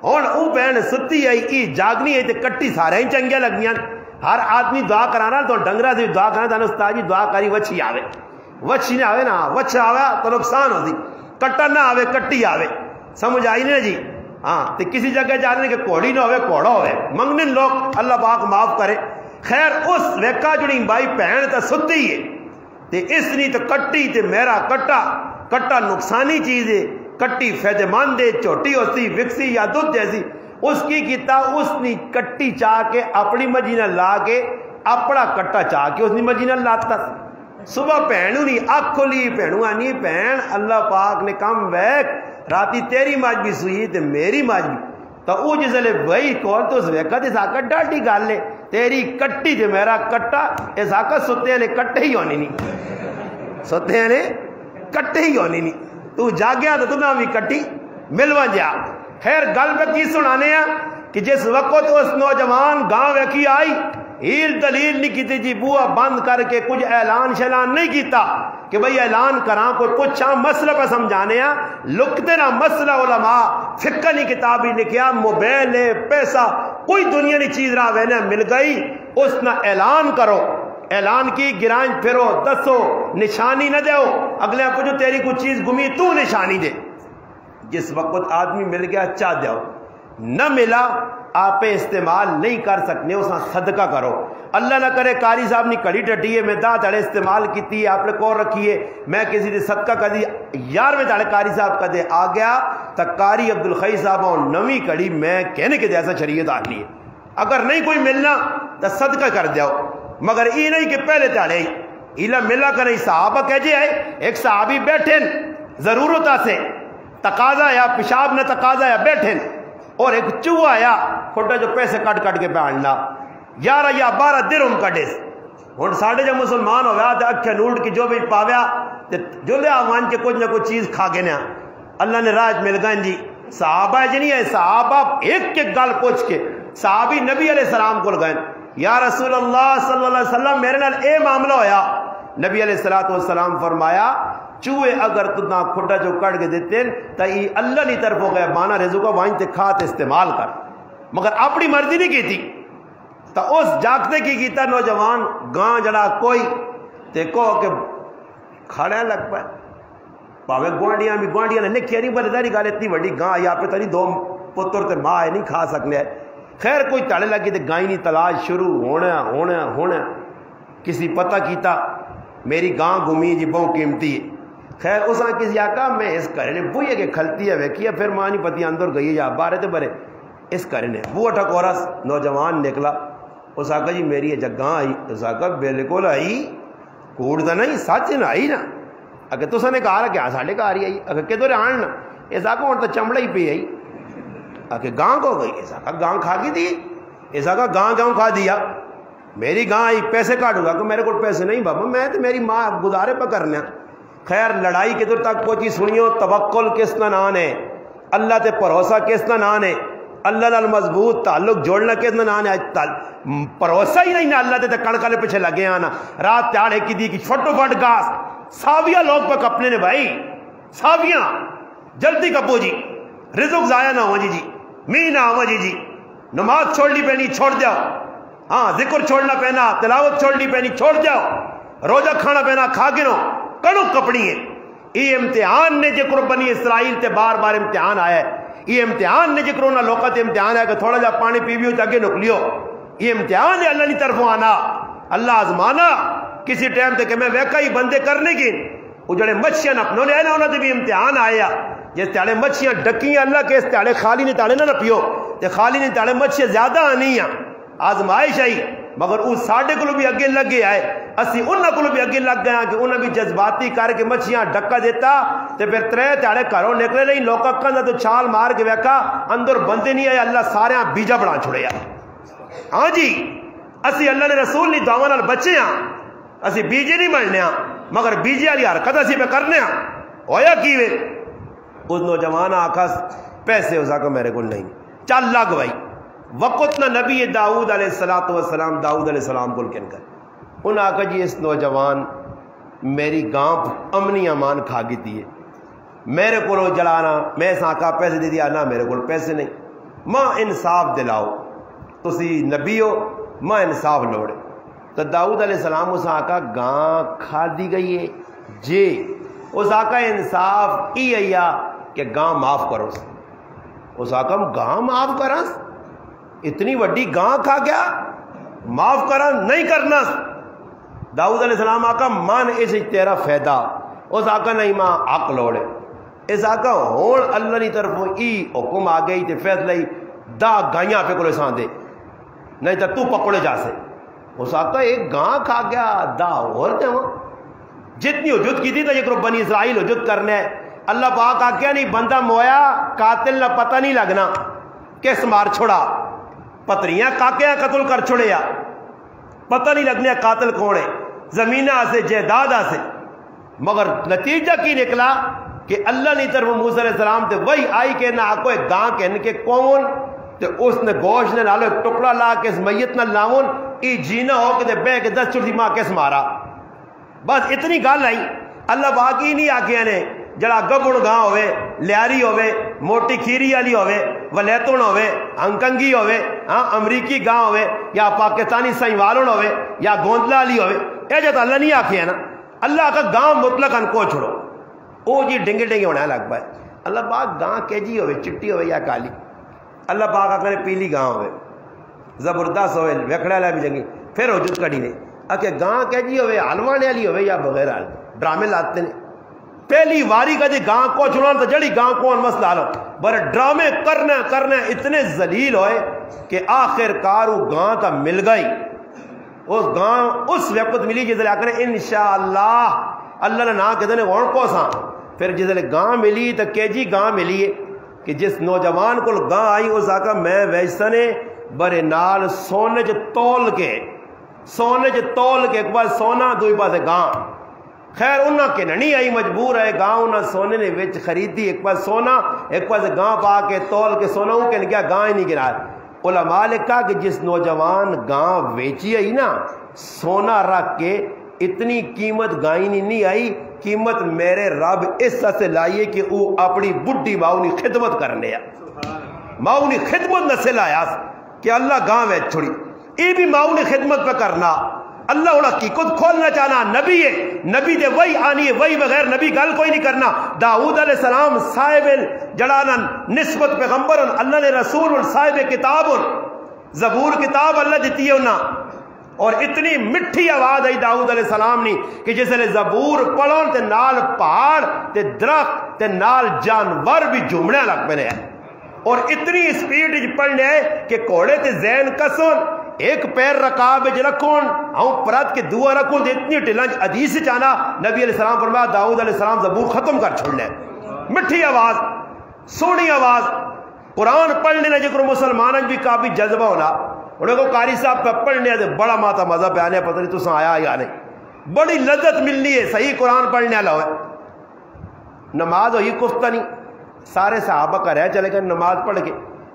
ہوں وہ بہن ستی آئی یہ جاگنی آئی تے کٹی سارے ہی چنگیاں لگیاں، ہر آدمی دعا کرانا تو ڈنگرا سے دعا کرانا تو استاد جی دعا کری وچھی آوے، وچھی نہ آوے نا وچھ آوے تو نقصان ہوتی، کٹا نہ آوے کٹی آوے، سمجھ آئی نہیں جی ہاں تے کسی جگہ جانے کہ کوڑی نہ ہوئے کوڑا ہوئے منگنے لوگ اللہ پاک معاف کرے۔ خیر اس ویکا جڑی بائی بہن تو ستی ہے تے اس نے تو کٹی تے میرا کٹا نقصانی چیز ہے، کٹی فائدہ مند ہے، چھوٹی ہوتی وکسی یا دودھ جیسی، اس کی کیتا اس نے کٹی چاہ کے اپنی مجھی نہ لا کے اپنا کٹا چاہ کے اس نے مجھی نہ لاتا، صبح بہنوں نہیں آنکھ کھلی بہنوں آنی بہن اللہ پاک نے کم ویک راتی تیری مجھ بھی سوئی تے میری مجھ بھی تو وہ جس لئے وہی کول تو اس ویکا تے ساکا ڈاٹی گال لے تیری کٹی تے میرا کٹا اس آکا ستے نے کٹے ہی ہونی نہیں، ستے نے کٹے ہی ہونی نہیں، تو جاگیا تو تمہیں بھی کٹی ملوا جا۔ خیر گل پہ کی سنانے ہیں کہ جس وقت اس نوجوان گاؤں ویکی آئی ہیل دلیل نہیں کیتی جی بوا بند کر کے کچھ اعلان شلان نہیں کیتا کہ بھئی اعلان کراں کوئی پوچھا مسئلہ پہ سمجھانے ہیں لکھتے نا مسئلہ علماء فقہ نہیں کتابی لکھیا موبائل پیسہ کوئی دنیا نہیں چیز رہا وینے مل گئی اس نہ اعلان کرو، اعلان کی گرائن پھرو دسو نشانی نہ دیو اگلے آپ کو جو تیری کچھ چیز گمی تو نشانی دے، جس وقت آدمی مل گیا چاہ دیو نہ ملا آپ استعمال نہیں کر سکنے اسا صدقہ کرو، اللہ نہ کرے کاری صاحب نے کڑی ٹٹی ہے میں دا تڑے استعمال کیتی ہے آپ نے کون رکھی ہے میں کسی دے صدقہ کر دی یار میں تڑے کاری صاحب کدے آ گیا تا کاری عبدالخی صاحب نوی کڑی میں کہنے کے جیسا شریعت آنی ہے اگر نہیں کوئی ملنا تو صدقہ کر دیو، مگر یہ نہیں کہ پہلے تاڑے ایلا ملا کر نہیں صحابہ کہہ جی آئے ایک صحابی بیٹھن ضرورتا سے تقاضا یا پیشاب نے تقاضا یا بیٹھن اور ایک چوہا آیا کھوٹا جو پیسے کٹ کٹ کے پہننا 11 یا 12 درہم کٹے ہوں ساڑھے جو مسلمان ہو گیا تو اکھے نوٹ کی جو بھی پاویا جو لیا مان کے کچھ نہ کچھ چیز کھا کے نیا اللہ نے راج مل گئے جی صحابہ جی نہیں ہے صحابہ ایک ایک گل پوچھ کے صحابی نبی علیہ السلام کو گئے یا رسول اللہ صلی اللہ علیہ وسلم میرے نال اے معاملہ ہویا نبی علیہ السلام فرمایا چوہے اگر تنا کھٹا جو کٹ کے دیتے تو یہ اللہ نہیں طرف ہو گیا بانا رزقہ وائن تے کھات استعمال کر مگر اپنی مرضی نہیں کی تھی تو اس جاگتے کی کیتا نوجوان گاں جڑا کوئی تے کو کہ کھڑے لگ پائے پاوے گوانڈیاں نے نکھیا نہیں برداری گال اتنی وڈی گاں یا پہ تری دو پتر تے ماں نہیں کھا سکنے ہے خیر کوئی تالے لگی تے گائیں نہیں تلاش شروع ہونا کسی پتہ کیتا میری گاں گمی جی بہت قیمتی ہے خیر اس نے کسی آقا میں اس کرنے بوئے کہ کھلتی ہے ویکھی ہے پھر ماں نہیں پتی اندر گئی ہے یا بارے تے برے اس کرنے وہ اٹھا کورس نوجوان نکلا اس آقا جی میری یہ جگہ آئی اس آقا بالکل آئی کوڑ دا نہیں سچ نہ آئی نا اگر تو نے کہا کہ ساڑھے کا آ رہی آئی اگر کدھر آن نا اس آقا ہوں تو چمڑا ہی پی آئی کہ گاں کو گئی اس آقا گاں کھا کی دی اس آقا گاں کھا دیا میری گاں آئی پیسے کاٹوں گا کہ میرے کو پیسے نہیں بابا میں تو میری ماں گزارے پہ کرنا خیر لڑائی کدھر تک پہنچی سنیو توکل کس کا نام ہے اللہ تے بھروسہ کس کا نام ہے اللہ نال مضبوط تعلق جوڑنا کس کا نام ہے بھروسہ ہی نہیں نا اللہ تے کڑکالے پیچھے لگے آنا رات تیاڑے کی دی کی چھوٹو فٹ گاس ساویہ لوگ پہ کپنے نے بھائی ساویہ جلدی کپو جی رزق ضائع نہ ہو جی می نہ ہو جی نماز چھوڑنی پینی چھوڑ جاؤ ہاں ذکر چھوڑنا پینا تلاوت چھوڑنی پینی چھوڑ جاؤ روزہ کھانا پینا کھا گنو کنو کپڑی ہے یہ امتحان نے جکر بنی اسرائیل تے بار بار امتحان آیا ہے یہ امتحان نے جکر انہوں لوکا تے امتحان ہے کہ تھوڑا جا پانی پیویو چاگے نکلیو یہ امتحان ہے اللہ نے طرف آنا اللہ آزمانا کسی ٹائم تے کہ میں ویکا ہی بندے کرنے کی وہ جڑے مچھیاں اپنوں نے انہوں نے بھی امتحان آیا جس تیالے مچھیاں ڈکیاں اللہ کے اس تیالے خالی نہیں تیالے نہ پیو تے خالی نہیں تیالے مچھیاں زیادہ آنی ہیں آزمائش آئی مگر اس ساڑھے کو بھی اگے لگ گیا ہے اسی انہوں کو بھی اگے لگ گیا کہ انہوں بھی جذباتی کر کے مچھیاں ڈکا دیتا تے پھر ترے تیالے گھروں نکلے نہیں لوکا کندہ تو چھال مار کے ویکا اندر بندے نہیں آئے اللہ سارے بیجا بنا چھوڑے ہاں جی اسی اللہ نے رسول نہیں دعوان بچے ہیں اسی بیجے نہیں ملنے ہیں مگر بیجے والی حرکت اسی پہ کرنے ہیں ہویا کیوے اس نوجوان آکھا پیسے ہو سکا میرے کو نہیں چل لگ بھائی وقت نہ نبی داؤد علیہ السلام داؤد علیہ السلام کو کہن کر انہوں نے آکھا جی اس نوجوان میری گاں امنی امان کھا گی دیئے میرے کو جلانا میں ساکا پیسے دے دیا نہ میرے کو پیسے نہیں ماں انصاف دلاؤ تسی نبی ہو ماں انصاف لوڑے تو داؤد علیہ السلام اس آکھا گاں کھا دی گئی ہے جی اس آکھا انصاف ای ایا کہ گاں معاف کرو اس آکھا گاں معاف کرا اتنی وڈی گاں کھا گیا معاف کرا نہیں کرنا داؤد علیہ السلام آکھا مان اس تیرا فائدہ اس آکھا نہیں ماں حق لوڑے اس آکھا ہون اللہ نی طرف ای حکم آ گئی تے فیصلہ دا گائیاں پہ کو سان دے نہیں تو پکڑے جا سے اس آکھا ایک گاں کھا گیا دا اور دے وہ جتنی حجت کی تھی تو یہ بنی اسرائیل حجت کرنے اللہ پاک آکھیا نہیں بندہ مویا قاتل نہ پتہ نہیں لگنا کس مار چھوڑا پتریاں کاکیاں قتل کر چھوڑیا پتہ نہیں لگنے قاتل کون ہے زمینہ سے جائیداد سے مگر نتیجہ کی نکلا کہ اللہ نے طرف موسیٰ علیہ السلام تے وہی آئی کہ نہ آکو ایک گاں کہن کے کون تے اس نے گوشت نے لالو ایک ٹکڑا لا کے اس میت نہ لاؤن ای جینا ہو کہ بے کے 10 چھوٹی ماں کس مارا بس اتنی گال آئی اللہ باقی نہیں آکھیا نے جڑا گبڑ گاں ہوئے لیاری ہوئے موٹی کھیری والی ہوئے ولیتون ہوئے ہنکنگی ہوئے امریکی گاں ہوئے یا پاکستانی سائیں والون ہوئے یا گوندلا والی ہوئے یہ جب اللہ نہیں آکھیا نا اللہ کا گاں مطلق ان کو چھوڑو او جی ڈنگے ڈنگے ہونے لگ پائے اللہ پاک گاں کے جی ہوئے چٹی ہوئے یا کالی اللہ پاک آکھنے پیلی گاں ہوئے زبردست ہوئے ویکھڑا لیا بھی جنگی پھر حجت کڑی نے کہ گاں کے جی ہوئے حلوانے والی ہوئے یا بغیر ڈرامے لاتے نے پہلی واری کا جی گاں کو چھوڑا تو جڑی گاں کو مسئلہ لو بر ڈرامے کرنا اتنے ذلیل ہوئے کہ آخر کار وہ گاں تا مل گئی. اس گاں اس وقت ملی جس آخر انشاءاللہ اللہ نے نہ کہتے ہیں اور کو ساں. پھر جس گاں ملی تو کہ جی گاں ملی ہے کہ جس نوجوان کو گاں آئی اس آقا میں ویسا نے برے نال سونے چ تول کے ایک پاس سونا دوئی پاس گاں. خیر انہاں کے نہیں آئی مجبور ہے گاں انہاں سونے نے وچ خریدی ایک پاس سونا ایک پاس گاں پا کے تول کے سونا ہوں کہ کیا گاں ہی نہیں گرا. علماء نے کہا کہ جس نوجوان گاں ویچی آئی نا سونا رکھ کے اتنی قیمت گائیں نہیں آئی. قیمت میرے رب اس سے لائیے کہ وہ اپنی بڈھی ماؤ کی خدمت کرنے ماؤ کی خدمت نہ سے لایا کہ اللہ گاں ویچ چھوڑی یہ بھی ماؤ نے خدمت پہ کرنا. اللہ انہاں کی خود کھولنا چاہنا نبی ہے نبی دے وہی آنی ہے وہی بغیر نبی گل کوئی نہیں کرنا. داؤد علیہ السلام صاحب جڑانا نسبت پیغمبر اللہ نے رسول صاحب کتاب زبور کتاب اللہ دیتی ہے انہاں. اور اتنی مٹھی آواز آئی داؤد علیہ السلام نے کہ جس نے زبور پڑھن تے نال پہاڑ تے درخت تے نال جانور بھی جھومنے لگ پے. اور اتنی سپیڈ پڑھنے کہ کوڑے تے زین کسن ایک پیر رکاب رکھون ہوں پرات کے دعا رکھون اتنی ٹلنج حدیث چانا نبی علیہ السلام فرمایا داؤد علیہ السلام زبور ختم کر چھوڑنے. مٹھی آواز سونی آواز قرآن پڑھنے نے جکر مسلمان بھی کافی جذبہ ہونا. انہیں کو قاری صاحب پہ پڑھنے دے بڑا ماتا مزہ پہ آنے پتہ نہیں تو سن آیا یا نہیں بڑی لذت ملنی ہے صحیح قرآن پڑھنے والا ہوئے. نماز ہوئی کفتہ نہیں سارے صحابہ کا رہ چلے گئے نماز پڑھ کے.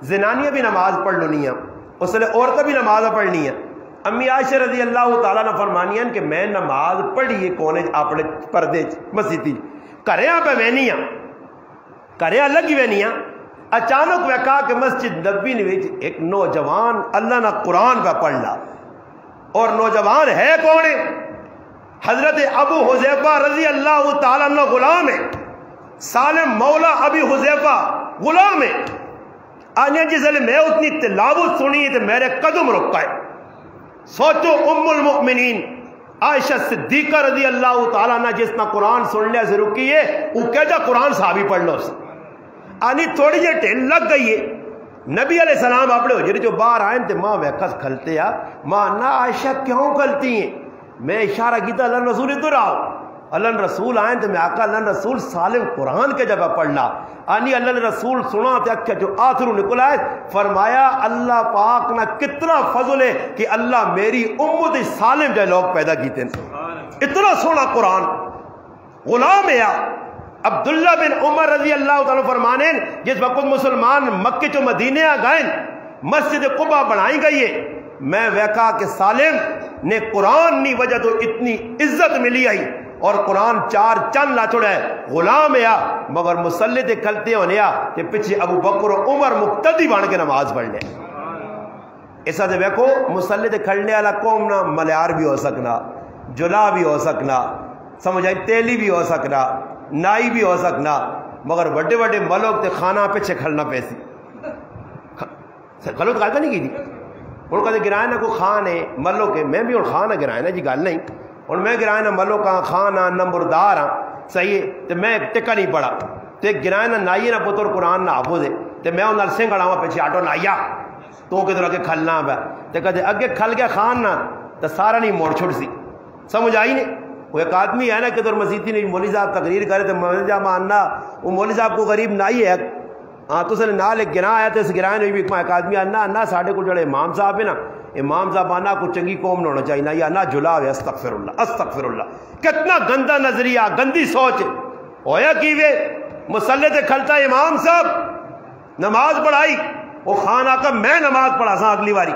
زنانیاں بھی نماز پڑھ لونی ہیں اس لیے عورتیں بھی نماز پڑھنی ہے. امی عائشہ رضی اللہ تعالیٰ نے فرمانی ہیں کہ میں نماز پڑھی کونے اپنے پردے مسجد کریاں پہ وینی ہاں کریاں لگی وینی ہاں. اچانک میں کہا کہ مسجد نبی نے ایک نوجوان اللہ نہ قرآن پہ پڑھنا. اور نوجوان ہے کون ہے؟ حضرت ابو حذیفہ رضی اللہ تعالیٰ عنہ غلام ہے. سالم مولا ابی حذیفہ غلام ہے. آنے جس لئے میں اتنی تلاوت سنی تو میرے قدم رکا ہے. سوچو ام المؤمنین عائشہ صدیقہ رضی اللہ تعالیٰ عنہ جس نہ قرآن سننے سے رکی ہے وہ کہتا قرآن صحابی پڑھ لو. آنی تھوڑی جی ٹھل لگ گئی ہے. نبی علیہ السلام اپنے حجرے جو باہر آئیں تے ماں ویکس کھلتے ہیں ماں نا عائشہ کیوں کھلتی ہیں. میں اشارہ کیتا اللہ رسول ادھر آؤ. اللہ رسول آئیں تے میں آقا اللہ رسول سالم قرآن کے جگہ پڑھنا. آنی اللہ رسول سنا تے اکھا جو آخر نکل آئے فرمایا اللہ پاک نہ کتنا فضل ہے کہ اللہ میری امت سالم جائے لوگ پیدا کیتے ہیں. اتنا سونا قرآن غلام ہے. عبداللہ بن عمر رضی اللہ تعالیٰ فرمانے جس وقت مسلمان مکہ چو مدینے گئے مسجد قبا بنائی گئی ہے میں ویکا کہ سالم نے قرآن نی وجہ تو اتنی عزت ملی آئی اور قرآن چار چند لا چھوڑا ہے. غلام ہے مگر مسلح کھلتے ہونے کہ پیچھے ابو بکر و عمر مقتدی بن کے نماز پڑھنے. ایسا دے ویکو مسلح کھلنے والا قوم نہ ملیار بھی ہو سکنا جلا بھی ہو سکنا سمجھ آئی تیلی بھی ہو سکنا نائی بھی ہو سکنا مگر بڑے بڑے ملوک تے خانہ پیچھے کھلنا پیسی کھلو تو کہتا نہیں کی تھی ان کا گرائے نہ کوئی خان ہے ملوک ہے میں بھی اور خان ہے گرائے نا جی گل نہیں اور میں گرائے نہ ملوک ہاں خان ہاں نمبردار ہاں صحیح ہے تو میں ٹکا نہیں پڑا تو گرائے نہ نائی نہ پتر قرآن نہ حافظ ہے تو میں انہوں سنگھ اڑاوا پیچھے آٹو نائیا تو کدھر اگے کھلنا پہ تو کہتے اگے کھل گیا خان نہ تو سارا نہیں موڑ چھوڑ سی سمجھ آئی نہیں. وہ ایک آدمی ہے نا کہ مسیحی نے مولوی صاحب تقریر کرے تو مولوی صاحب ماننا وہ مولوی صاحب کو غریب نہ ہی ہے ہاں تو سر نال ایک گراہ آیا تو اس گراہ نے بھی ایک آدمی آنا آنا ساڑھے کو جڑے امام صاحب ہے نا امام صاحب آنا کو چنگی قوم نہ ہونا چاہیے نا یا نہ جلا ہے استغفر اللہ. کتنا گندا نظریہ گندی سوچ ہویا کی وے مسلح تے کھلتا امام صاحب نماز پڑھائی وہ خان آقا میں نماز پڑھا سا اگلی باری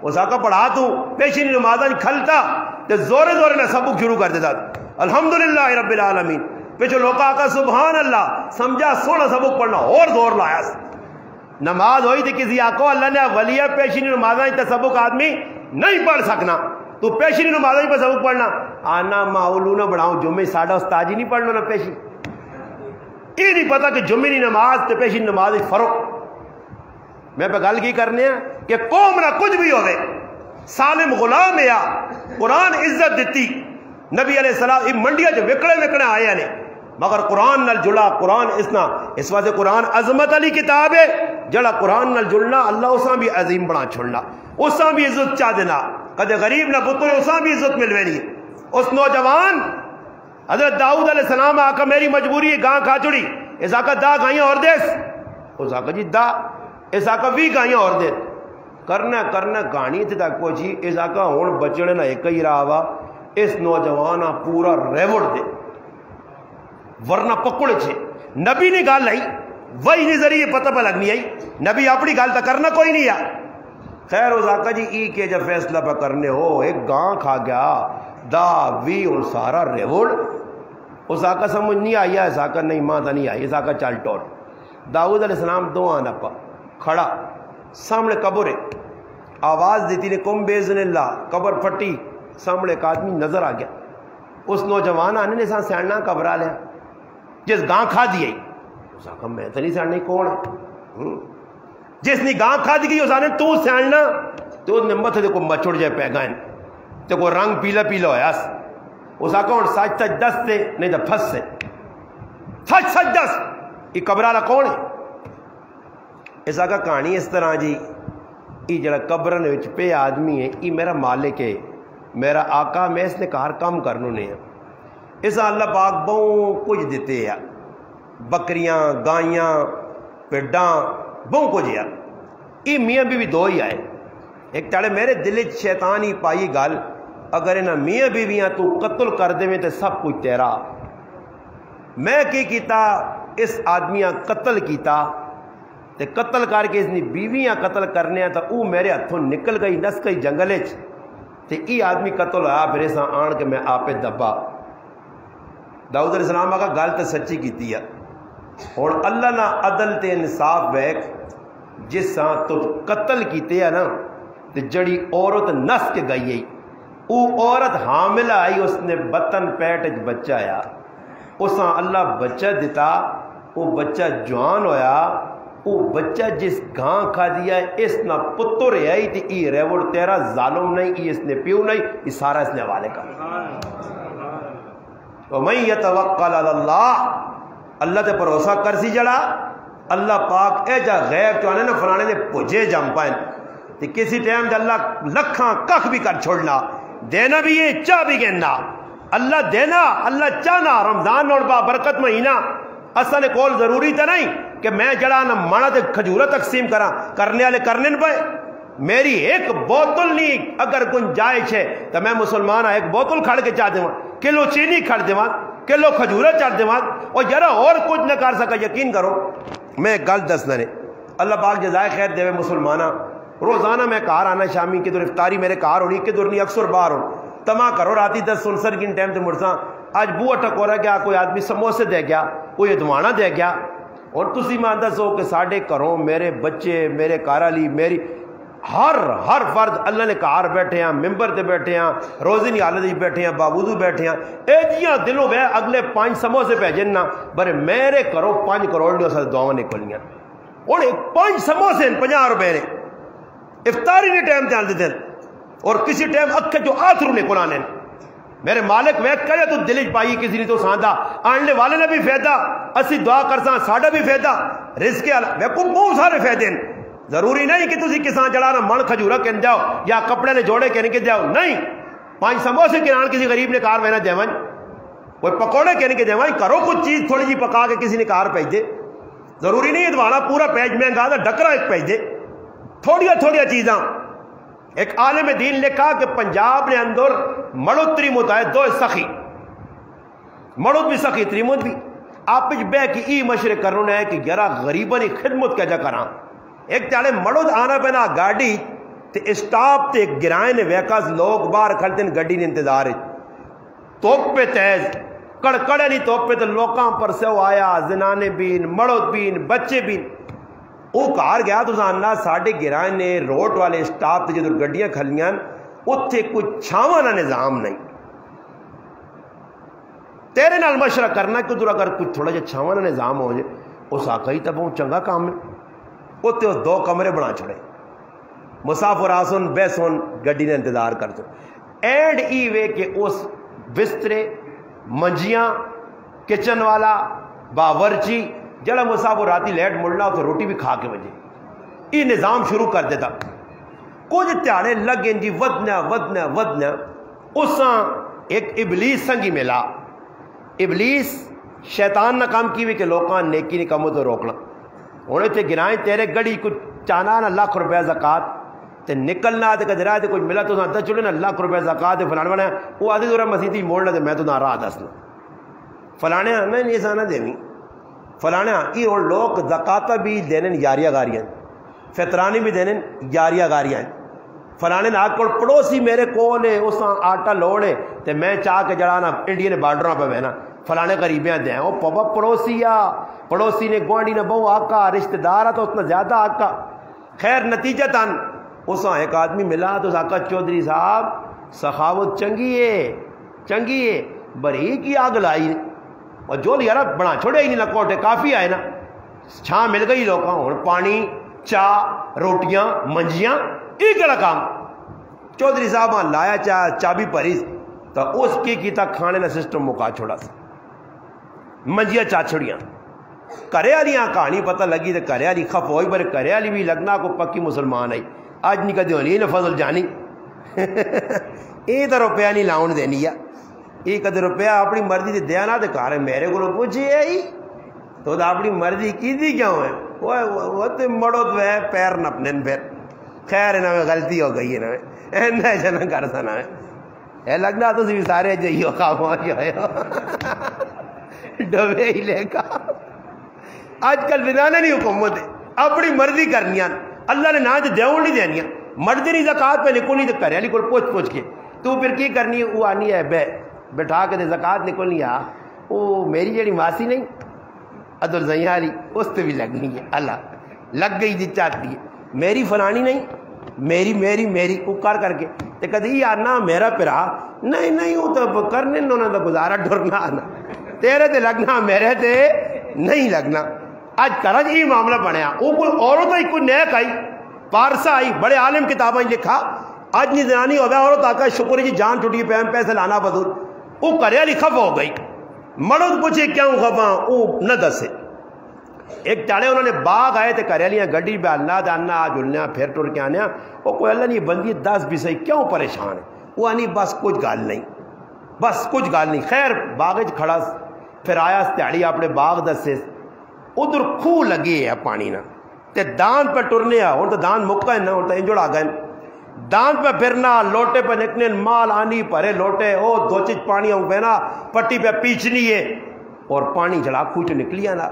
اس آقا پڑھا تو پیشی نماز کھلتا تو زورے زورے میں سبق شروع کر دیتا الحمدللہ رب العالمین پیچھو لوکا آقا سبحان اللہ سمجھا سونا سبق پڑھنا اور زور لایا. نماز ہوئی تھی کسی آقا اللہ نے ولیہ پیشی نمازیں تے سبق آدمی نہیں پڑھ سکنا تو پیشی نمازیں پہ سبق پڑھنا آنا ماولو نہ بڑھاؤں جمعے ساڑھا استاد ہی نہیں پڑھنا نہ پیشی یہ نہیں پتا کہ جمعے نماز تے پیشی نماز فرق. میں پہ گل کی کرنے ہیں کہ قوم نہ کچھ بھی ہوئے سالم غلام ہے قرآن عزت دیتی نبی علیہ السلام منڈیا جو وکڑے آئے نے مگر قرآن نل جڑا قرآن اس واسطے قرآن عظمت علی کتاب ہے جڑا قرآن نال جڑنا اللہ اساں بھی عظیم بنا چھوڑنا، اساں بھی عزت چاہ دینا، کدے غریب نہ پتر اساں بھی عزت ملوے نہیں۔ اس نوجوان حضرت داؤد علیہ السلام آقا میری مجبوری ہے گاں کھا چھڑی، اس آقا دا گائیاں اور دیس، اس آقا جی دا، اس آقا بھی گائیاں اور دے کرنا کہانی تھی تک پہنچی، اس آقا ہون بچڑے نہ ایک ہی رہا وا، اس نوجوانہ پورا ریوڑ دے ورنہ پکڑے چھے۔ نبی نے گال لائی، وہی نے ذریعے پتہ پہ لگنی آئی، نبی اپنی گال تا کرنا کوئی نہیں آ۔ خیر اس آقا جی ای کے جب فیصلہ پہ کرنے ہو، ایک گاں کھا گیا دا وی اور سارا ریوڑ، اس آقا سمجھ نہیں آئی، اس آقا نہیں ماں تا نہیں آئی، اس آقا چال ٹوٹ۔ داؤد علیہ السلام دو آنا پا کھڑا، سامنے قبر ہے، آواز دیتی نے کم بیزن اللہ، قبر پھٹی، سامنے ایک آدمی نظر آ گیا، اس نوجوان آنے نے ساتھ سیڑنا قبرہ لیا جس گاں کھا دی گئی، اس آقا میں تو نہیں سیڑنا کون ہے، جس نے گاں کھا دی گئی اس آنے تو سیڑنا، تو اس نے مت دے کو مچڑ جائے پیگائن تو کو رنگ پیلا پیلا ہویا، اس آقا ان سچ سچ دس سے نہیں تو پھس سے سچ سچ دس یہ قبرہ والا کون ہے۔ اس آقا کہانی اس طرح جی، یہ جڑا قبرن وچ پہ آدمی ہے یہ میرا مالک ہے، میرا آقا، میں اس نے کار کام کرنو نہیں ہے۔ اس اللہ پاک بہت کچھ دیتے ہیں، بکریاں گائیاں پیڈاں بہت کچھ ہے۔ یہ میاں بیوی دو ہی آئے، ایک تاڑے میرے دل شیطان ہی پائی گل، اگر انہاں میاں بیویاں تو قتل کر دے میں تو سب کچھ تیرا۔ میں کی کیتا، اس آدمیاں قتل کیتا تے قتل کر کے اس نے بیویاں قتل کرنے تو او میرے ہتھوں نکل گئی، نس گئی جنگل تے ای آدمی قتل ہوا، پھر اساں آن کے میں آپے دبا۔ داؤد علیہ السلام کا گل تو سچی کیتی ہے، اور اللہ نہ عدل تے انصاف بیک جس ساں تو قتل کیتے ہیں نا تے جڑی عورت نس کے گئی ہے، او عورت حامل آئی، اس نے بطن پیٹ بچہ آیا، اساں اللہ بچہ دیتا، وہ بچہ جوان ہویا، وہ بچہ جس گاں کھا دیا ہے اس نہ پتر ہے تے ای ریوڑ تیرا ظالم نہیں، ای اس نے پیو نہیں، ای سارا اس نے حوالے کا۔ وَمَن يَتَوَکَّلْ عَلَى اللَّهِ، اللہ تے بھروسہ کر سی جڑا، اللہ پاک اے جا غیب تو آنے نا فلانے نے پجے جم پائیں تے کسی ٹائم جا اللہ لکھاں کخ بھی کر چھوڑنا، دینا بھی ہے چاہ بھی گننا، اللہ دینا اللہ چاہنا، رمضان اور با برکت مہینہ اصل نے کول ضروری تا نہیں کہ میں جڑا نہ مانا تے کھجورہ تقسیم کرا، کرنے والے کرنے نہ پائے، میری ایک بوتل نہیں اگر گنجائش ہے تو میں مسلمان ایک بوتل کھڑ کے چاہ دوں، کلو چینی کھڑ دوں، کلو کھجورہ چڑھ دوں، اور یارا اور کچھ نہ کر سکا۔ یقین کرو میں گل دسنا نے، اللہ پاک جزائے خیر دے مسلمانہ، روزانہ میں کار آنا، شامی کدھر افطاری میرے کار ہونی، کدھر نہیں اکثر باہر ہوں، تما کرو راتی 10 سنسر کی ٹائم تے مرساں، آج بوہ ٹکو رہ گیا، کوئی آدمی سموسے دے گیا، کوئی ادوانا دے گیا، اور تسی مان دسو کہ ساڑھے کروں میرے بچے، میرے کارالی، میری ہر فرد اللہ نے کار بیٹھے ہیں، ممبر تے بیٹھے ہیں، روزی نہیں حالت بیٹھے ہیں، باوضو بیٹھے ہیں، اے جیاں دلوں میں اگلے 5 سموسے بھیجن نا، برے میرے کرو 5 کروڑ نہیں ہو سکتے دعاں نکلیاں، اور 5 سموسے 50 روپے نے افطاری نے ٹائم جان دیتے ہیں، اور کسی ٹائم اکھے جو آتھرو نکل آنے میرے مالک ویک کرے تو دلج پائی کسی نے تو ساندہ، آننے والے نے بھی فیدہ، اسی دعا کرساں ساڑھا بھی فیدہ، رزق ویکو بہت سارے فیدے ہیں، ضروری نہیں کہ تسی کسان جڑانا من کھجورہ کہن جاؤ یا کپڑے نے جوڑے کہنے کے جاؤ، نہیں 5 سموسے کنان کسی غریب نے کار وینا دیوان، کوئی پکوڑے کہنے کے دیوان، کرو کچھ چیز تھوڑی جی پکا کے کسی نے کار پیج دے، ضروری نہیں ادوانا پورا پیج میں گا ڈکرا ایک پیج دے، تھوڑیا چیزاں۔ ایک عالم دین لکھا کہ پنجاب نے اندر مڑود تریمت آئے، 2 سخی مڑود بھی سخی تریمت بھی، آپ بے کی ای مشرق کرنے ہے کہ یرا غریبانی خدمت کیا جا کراں، ایک تیالے مڑود آنا پینا گاڑی تے اسٹاپ تے گرائن ویکاز لوگ باہر کھڑتے ہیں گاڑی نے انتظار ہے، توپ پہ تیز کڑکڑے نہیں توپ پہ تو لوکاں پر سے وہ آیا، زنانے بین مڑود بین بچے بین، وہ کار گیا تو ساننا ساڑھے گرائن نے روڈ والے اسٹاپ تے جدر گڈیاں کھلیاں اتھے کچھ چھاوانا نظام نہیں، تیرے نال مشورہ کرنا کہ ادھر اگر کچھ تھوڑا جا چھاوانا نظام ہو جائے، اس آقائی تا بہت چنگا کام ہے، اتھے اس 2 کمرے بنا چھڑے، مسافر آسن بیسن گڈی نے انتظار کر دو، اینڈ ای وے کہ اس بسترے منجیاں کچن والا باورچی جڑا مسافر راتی لیٹ مڑنا تو روٹی بھی کھا کے وجے، یہ نظام شروع کر دیتا. کچھ تھیاڑے لگے جی ودنا ودنا ودنا. اساں ایک ابلیس سنگی ملا. ابلیس شیطان نہ کام کی بھی کہ لوکاں نیکی نہیں کموں تو روکنا. ہوں اتنے گرائیں تیرے گڑی کچھ چانا نہ لاکھ روپیہ زکات تے نکلنا تے کدرا تے کچھ ملا تو دس چلے نا لاکھ روپیہ زکات فلانے بنا وہ آدھی دورہ مسیح موڑنا تے میں تو نہ راہ دسنا فلانے نہیں ایسا نہ دینی فلانے. یہ اور لوگ زکات بھی دینے یاریاں گاریاں فطرانی بھی دینے یاریاں گاریاں. فلانے نے آگ پڑوسی میرے کول ہے اس آٹا لوڑے تے میں چاہ کے جڑانا انڈین بارڈراں پہ بہنا فلانے غریبیاں دیں. وہ پبا پڑوسی آ پڑوسی نے گوانڈی نے بہو آقا رشتہ دار تو اتنا زیادہ آقا. خیر نتیجہ تن اس ایک آدمی ملا تو آقا چودھری صاحب سخاوت چنگی ہے بری کی آگ لائی اور جو یار بنا چھوڑے ہی نہیں نہ کوٹے کافی آئے نا چھاں مل گئی لوگاں ہوں پانی چاہ روٹیاں منجیاں یہ کہڑا کام. چودھری صاحب ہاں لایا چابی پری تو اس کی کیتا کھانے کا سسٹم مکا چھوڑا سا منجیاں چاچڑیاں کرے والیاں کہانی پتہ لگی تو کرے والی خف ہوئی پر کرے والی بھی لگنا کو پکی مسلمان آئی اج نہیں کدی ہونی نا فضل جانی یہ تو روپیہ نہیں لاؤن دینی ہے یہ کدی روپیہ اپنی مرضی سے دیا نہ تو گھر میرے کو پوچھے آئی تو اپنی مرضی کی تھی کیوں ہے وہ تو مڑو تو ہے پیر نپنے پھر. خیر انہوں میں غلطی ہو گئی ہے انہیں ایسا نہ کر سنا ہے لگنا تو بھی سارے جائیو خاموش ہوئے ڈبے ہی لے کا. آج کل بنانے نہیں حکومت ہے اپنی مرضی کرنی اللہ نے نہ تو دیوں نہیں دینی مرضی نہیں زکات پہ نکلنی تو کرے علی کو پوچھ کے تو پھر کی کرنی ہے وہ آنی ہے بیٹھا کے زکات نکلنی ہے وہ میری جڑی ماسی نہیں عدل زیاں علی اس سے بھی لگنی ہے اللہ لگ گئی جی چاہتی ہے میری فلانی نہیں میری وہ کر کے تے کدی یار نہ میرا پرا نہیں وہ تو کرنے انہوں نے گزارا ڈرنا آنا تیرے تے لگنا میرے تے نہیں لگنا. اج کرا یہ معاملہ بنیا وہ کوئی عورت ہی کوئی نیک آئی پارسا آئی بڑے عالم کتابیں لکھا اج نہیں زنانی ہو گیا عورت آکا شکر جی جان ٹوٹی پیسے لانا بدور وہ کرے لکھف ہو گئی. مرد پوچھے کیوں خفاں وہ نہ دسے. ایک چاڑے انہوں نے باغ آئے تھے کرے لیاں گڈی پہ اللہ جاننا آج النا پھر ٹر کے آنے وہ کوئی اللہ نہیں بندی 10 بھی صحیح کیوں پریشان ہے وہ آنی بس کچھ گال نہیں. خیر باغ کھڑا پھر آیا تیاڑی اپنے باغ دسے ادھر خوہ لگے ہے پانی نہ تے دان پہ ٹرنے ہوں تو دان مکا ہے نا ہوں تو انجڑ آ گئے دان پہ پھرنا لوٹے پہ نکلنے مال آنی پرے لوٹے او 2 چیز پانی ہوں پہنا پٹی پہ پیچھنی ہے اور پانی جڑا خوہ چ نکلی آنا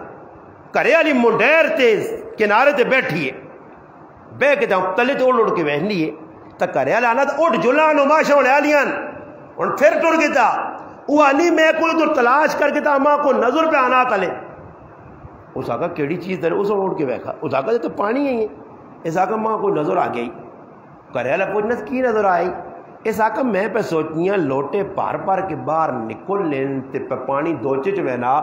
کرے والی منڈیر تیز کنارے تے بیٹھی ہے بہ کے جاؤں تلے تو اڑ کے بہنی ہے تو کرے والا آنا تو اٹھ جلان ماشا ہونے والیاں اور پھر ٹر گیا تھا وہ آنی میں کوئی ادھر تلاش کر کے تھا ماں کو نظر پہ آنا تلے اس آقا کیڑی چیز در اس اڑ کے بیٹھا اس آقا تو پانی ہی ہے اس آقا ماں کوئی نظر آ گئی کرے والا پوچھنا کی نظر آئی اس آقا میں پہ سوچنیاں لوٹے پار کے باہر نکل لین تے پہ پانی 2 چچ وینا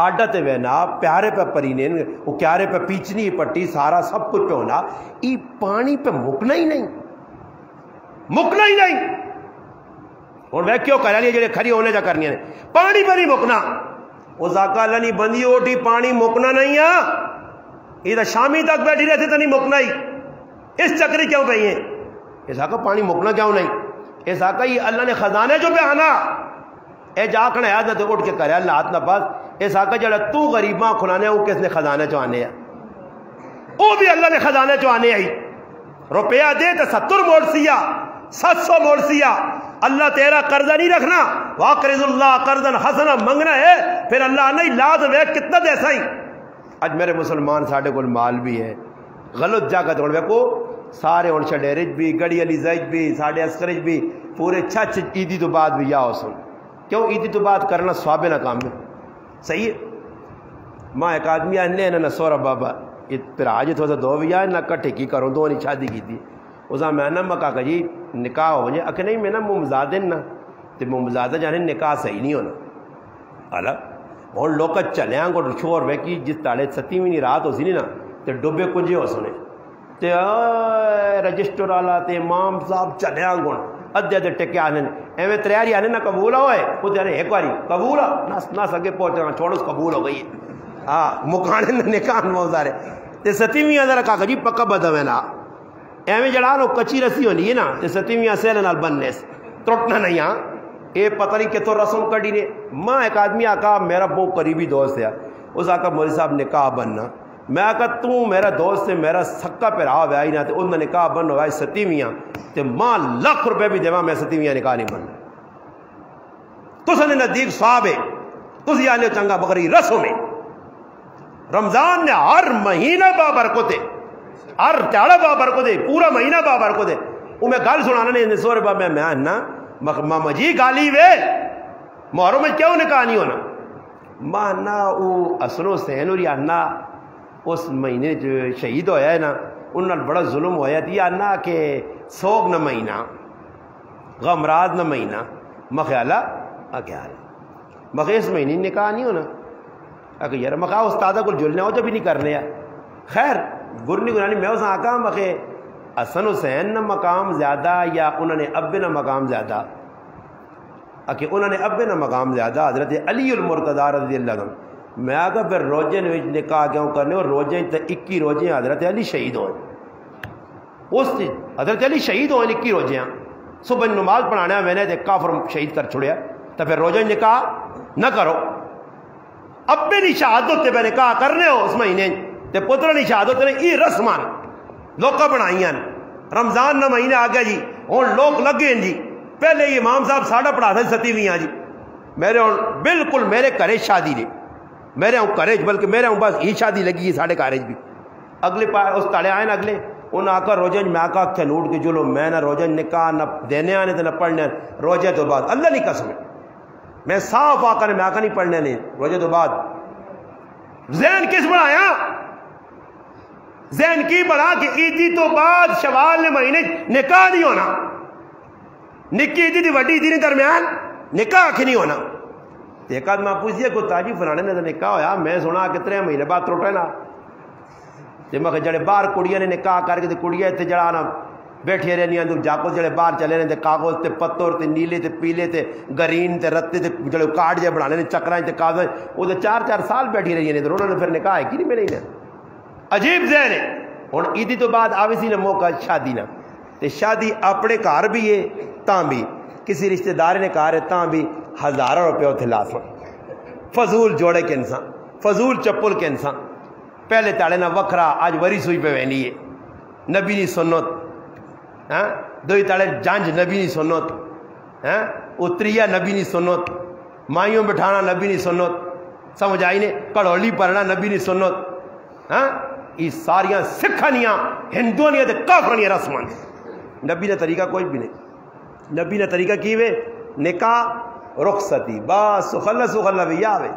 آڈا تے وینا پیارے پہ پرینے وہ کیارے پہ پیچھنی پٹی سارا سب کچھ پہ ہونا یہ پانی پہ مکنا ہی نہیں اور وہ کیوں کرا لیا جڑے کھڑی ہونے جا کرنی ہے پانی پہ نہیں مکنا وہ ذاکہ اللہ نہیں بندی اوٹی پانی مکنا نہیں ہے یہ تو شامی تک بیٹھی رہتے تو نہیں مکنا ہی اس چکری کیوں پہ ہیں اس آقا پانی مکنا کیوں نہیں اس آقا یہ اللہ نے خزانے جو پہ آنا اے جا کھڑا یاد نہ تو اٹھ کے کرے اللہ ہاتھ نہ پاس اس آقا جڑا تو غریباں کھلانے وہ کس نے خزانے چو آنے ہیں وہ بھی اللہ نے خزانے چو آنے آئی روپیہ دے تو 70 موڑ سیا 700 موڑ سیا اللہ تیرا قرضہ نہیں رکھنا واقرض اللہ قرضاً حسنا منگنا ہے پھر اللہ نہیں لاز وے کتنا دیسا ہی. اج میرے مسلمان ساڑھے کو مال بھی ہے غلط جاگہ تو ویکو سارے ہوں شڈیرج بھی گڑی علی زیج بھی ساڑھے اسکرج بھی پورے چھچ عیدی تو بعد بھی یا ہو سن کیوں عیدی تو بعد کرنا سوابے نہ کام ہے صحیح ہے. ماں ایک آدمی آنے نہ سورا بابا پھر آج تھوڑا سا 2 بھی آئے نہ کٹھے کی کروں 2 نے شادی کی تھی اس میں نہ مکا کہ جی نکاح ہو جائے اکھے نہیں میں نا ممزادے نا تو ممزادہ جانے نکاح صحیح نہیں ہونا الگ اور لوگ چلے آن کو شور بے کی جس تاڑے 7ویں رات ہو سی نہیں نا تو ڈبے کنجے ہو سنے تو رجسٹر والا تو امام صاحب چلے آن کو ادھے ٹکے آنے ایویں تیاری آنے نہ قبول ہوئے وہ جانے ایک باری قبول نہ سکے پہنچنا چھوڑ اس قبول ہو گئی ہاں مکانے نہ نکاح موزارے تے 27ویں ذرا کہا جی پکا بدوے نا ایویں جڑا لو کچی رسی ہونی ہے نا تے 27ویں سیل نال بننے ٹوٹنا نہیں ہاں یہ پتہ نہیں کتوں رسم کڑی نے. ماں ایک آدمی آکا میرا بہت قریبی دوست ہے, اس آکا مولوی صاحب نکاح بننا. میں آکا تو میرا دوست ہے, میرا سکا پیرا ہوا ہی نہ تے انہوں نے نکاح بن ہوا 27ویں تے ماں لاکھ روپے بھی دیواں میں 27ویں نکاح نہیں بننا. تس نے نزدیک صاحب ہے تسی آنے چنگا بغری رسم ہے. رمضان نے ہر مہینہ بابرکت ہے, ہر تیڑا بابرکت ہے, پورا مہینہ بابرکت ہے. وہ میں گل سنانا نے سو روپے میں نا ماما جی گالی وے محرم میں کیوں نکاح نہیں ہونا ماں نا وہ حسن حسین اور آنا اس مہینے جو شہید ہویا ہے نا انہوں بڑا ظلم ہویا تھی آنا کہ سوگ نہ مہینہ غمراز نہ مہینہ مخیالہ اکیال مخی اس مہینے نکاح نہیں ہونا اگر یار مخا استادہ کو جلنے ہو جب بھی نہیں کرنے ہے. خیر گرنی گرانی میں اس آقا مخی حسن حسین نہ مقام زیادہ یا انہوں نے اب نہ مقام زیادہ کہ انہوں نے اب نہ مقام زیادہ حضرت علی المرتضی رضی اللہ عنہ. میں آگا پھر روزے نے نکاح کیوں کرنے اور روزے 21 روزے حضرت علی شہید ہوئے. اس حضرت علی شہید ہوئے 21 روزے صبح نماز پڑھانا میں نے کافر شہید کر چھڑیا تو پھر روزے نکاح نہ کرو. اب بھی نہیں شہادت پہ نکاح کرنے ہو اس مہینے تے پتر نہیں شہادت نے یہ رسمان لوکا بنائیاں. رمضان نہ مہینے آ گیا جی ہوں لوگ لگے جی. پہلے امام صاحب ساڑھا پڑھا تھا 27ویں جی میرے ہوں بالکل میرے گھر شادی نے میرے ہوں گھر بلکہ میرے ہوں بس یہ شادی لگی ہے ساڑھے کارج بھی. اگلے اس تڑے آئے نا اگلے انہیں آکا روزے میں آکا اکھے لوٹ کے جلو میں نہ روزے نکاح نہ دینے آنے تو نہ پڑھنے روزے تو بعد اللہ نہیں قسم میں صاف آکا نے میں آکا نہیں پڑھنے نہیں روزے تو بعد. ذہن کس بڑھایا ذہن کی بڑھا کہ عیدی تو بعد شوال نے مہینے نکاح نہیں ہونا نکی عیدی تھی وڈی عیدی درمیان نکاح آخ نہیں ہونا. ایک آدھ میں پوچھئے کو تاجی فلانے نے نکاح ہویا میں سنا کتنے مہینے بعد ٹوٹے نا میں جڑے باہر کڑیاں نے نکاح کر کے کڑیاں اتنے جڑا نا بیٹھے رہنیاں جاکو جڑے باہر چلے نے کاغذ تے پتر تے نیلے تے پیلے تے گرین تے رتے تے جڑے کارڈ جے بنانے نے چکرائیں تے کاغذ وہ 4 سال بیٹھی رہی ہیں انہوں نے پھر نکاح ہے کی نہیں ملے نا. عجیب ذہن ہے. ہوں عیدی تو بعد آوی سی نا موقع شادی نہ تے شادی اپنے گھر بھی ہے تاں بھی کسی رشتہ دار نے کہا ہے تاں بھی ہزاروں روپے اتنے لا سن فضول جوڑے کے انسان فضول چپل کے انسان. پہلے تاڑے نہ وکھرا آج وری سوئی پہ وینی ہے نبی نہیں سنت ہاں دوئی تاڑے جانج نبی نہیں سنت ہاں اتریا نبی نہیں سنت مائیوں بٹھانا نبی نہیں سنت سمجھ آئی نے کڑولی پڑھنا نبی نہیں سنت ہاں یہ ساریاں سکھانیاں ہندوانیاں تے کافرانیاں رسمان نبی نے طریقہ کوئی بھی نہیں. نبی نے طریقہ کی وے نکاح رخصتی بس سخلا بھی آوے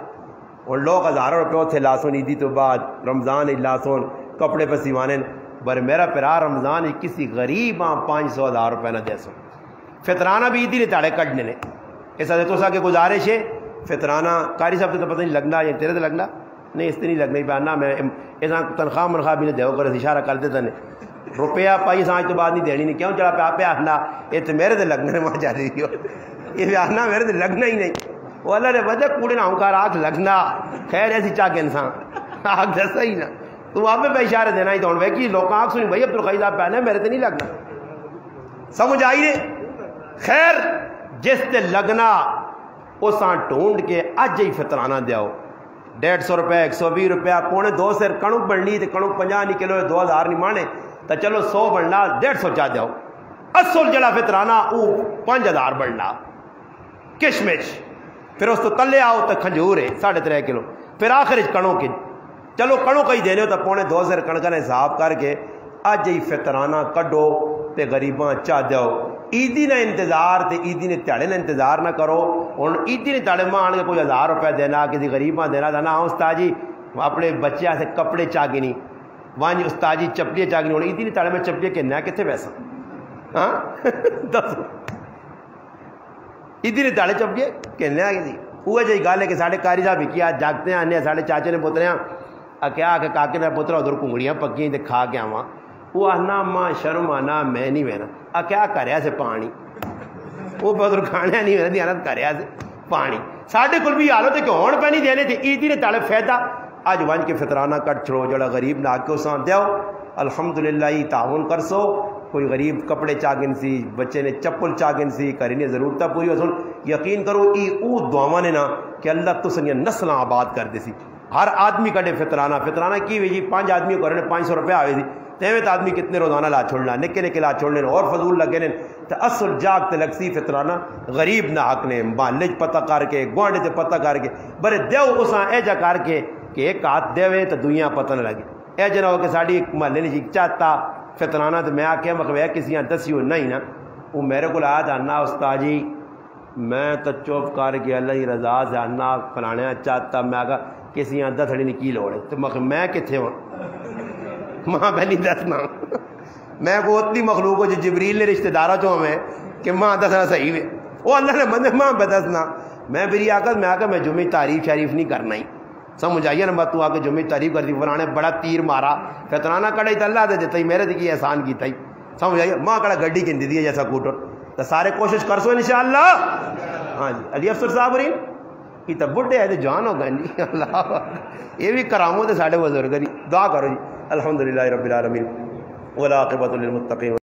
اور لوگ ہزاروں روپے اتنے لاسون عیدی تو بعد رمضان لاسون کپڑے پہ سیوانے بر میرا پیرا رمضان کسی غریب 500,000 روپے نہ دے سو. فطرانہ بھی عیدی نے تاڑے کٹنے نے اس طرح تو سا کے گزارش ہے فطرانہ قاری صاحب تو پتہ نہیں لگنا یا تیرے تو لگنا نہیں اس سے نہیں لگنا ہی پہننا میں ایسا تنخواہ منخواہ بھی نہیں دیو کر اشارہ کر دیتا نے روپیہ پائی سانج تو بعد نہیں دینی نہیں کیوں چڑھا پہ آپ آنا یہ تو میرے تو لگنا ہے وہاں جا رہی ہو یہ آنا میرے تو لگنا ہی نہیں وہ اللہ نے وجہ کوڑے نہ ہوں آنکھ لگنا خیر ایسی چاہ کے انسان آنکھ دسا ہی نا تو آپ پہ اشارہ دینا ہی تو ہوں کہ لوگ آنکھ سنی بھائی عبدالقی صاحب پہنے میرے تو نہیں لگنا سمجھ آئی نے. خیر جس تے لگنا اس ڈھونڈ کے اج ہی فطرانہ دیاؤ 150 روپے 120 روپیہ پونے 2 سیر کڑک بننی تو کڑک 50 نہیں کلو 2000 نہیں مانے تو چلو 100 بننا 150 چاہ دیاؤ اصل جڑا فطرانہ وہ 5000 بننا کشمش پھر اس تو تلے آؤ تو کھنجور ہے 3.5 کلو پھر آخر کڑوں کے چلو کڑوں کا ہی دینے ہو تو پونے 2 سیر کڑک نے حساب کر کے اج ہی فطرانہ کڈو تے غریباں چاہ دیو. عیدی نہ انتظار تے عیدی نے تیڑے نہ انتظار نہ کرو. ہوں عیدی نے تیڑے ماں آن کے کوئی 1000 روپے دینا کسی غریباں دینا تھا نہ استاد جی اپنے بچے سے کپڑے چاگنی وانج استاد جی چپلیاں چاگنی. ہوں عیدی نے تیڑے میں چپلیاں کہنا کتنے پیسہ ہاں دس عیدی نے تیڑے چپلیاں کہنا کہ وہ جی گل ہے کہ سارے کاری صاحب کیا جاگتے ہیں آنے سارے چاچے نے پوترے کیا آ کے کاکے نے پوترا ادھر کنگڑیاں پکیاں تے کھا کے آواں وہ آنا ماں شرم آنا میں نہیں بہنا کیا کریا سے پانی وہ بدر کھانے نہیں میرا دیانت کریا سے پانی ساڈے کول بھی حالت کہ ہون پہ نہیں دینے تھے عیدی نے تالے فائدہ اج ون کے فطرانہ کٹ چھڑو جڑا غریب نہ آ کے اساں دیو الحمدللہ ہی تعاون کر سو کوئی غریب کپڑے چاگن سی بچے نے چپل چاگن سی کری نے ضرورتہ پوری ہو سن یقین کرو ای او دعاواں نے نا کہ اللہ تسنیاں نسلاں آباد کر دے سی ہر آدمی کڈے فطرانہ کی وی جی 5 آدمی کرنے 500 روپیہ آوے سی تیویں تو آدمی کتنے روزانہ لا چھوڑنا نکے نکے لا چھوڑنے اور فضول لگے نے تو اصل جاگ تے لگ سی فطرانہ غریب نہ حق نے محلے پتہ کر کے گوانڈے تے پتہ کر کے برے دیو اساں اے جا کر کے کہ ایک ہاتھ دیوے تو دنیا پتہ نہ لگے اے جنا ہو کہ ساڈی محلے نے جی چاہتا فطرانہ تو میں آخیا مکویا کسی دسیو نہیں نا وہ میرے کو آیا جانا استاد جی میں تو چپ کر کے اللہ کی رضا سے آنا فلانے چاہتا میں آگا کسی آدھا تھڑی نہیں کی لوڑ ہے تو میں کتنے ہوں ماں میں نہیں دسنا میں کو اتنی مخلوق ہو جو جبریل نے رشتہ دارہ چو ہمیں کہ ماں دسنا صحیح ہے وہ اللہ نے بندے ماں بدسنا میں میری آکت میں آکا میں جمعی تعریف شریف نہیں کرنا ہی سمجھ آئیے نا تو آ کے جمعی تعریف کرتی فلانے بڑا تیر مارا فطرانہ کڑائی تو اللہ دے دیتا ہی میرے دیکھی احسان کیتا ہی سمجھ آئیے ماں کڑا گڈی کہندی دی ہے جیسا کوٹر تو سارے کوشش کر سو انشاءاللہ ہاں جی علی افسر صاحب رہی یہ تو بڑھے ہے تو جان ہو گئے جی اللہ یہ بھی کراموں تے ساڈے بزرگ جی دعا کرو جی الحمدللہ رب العالمین والعاقبۃ للمتقین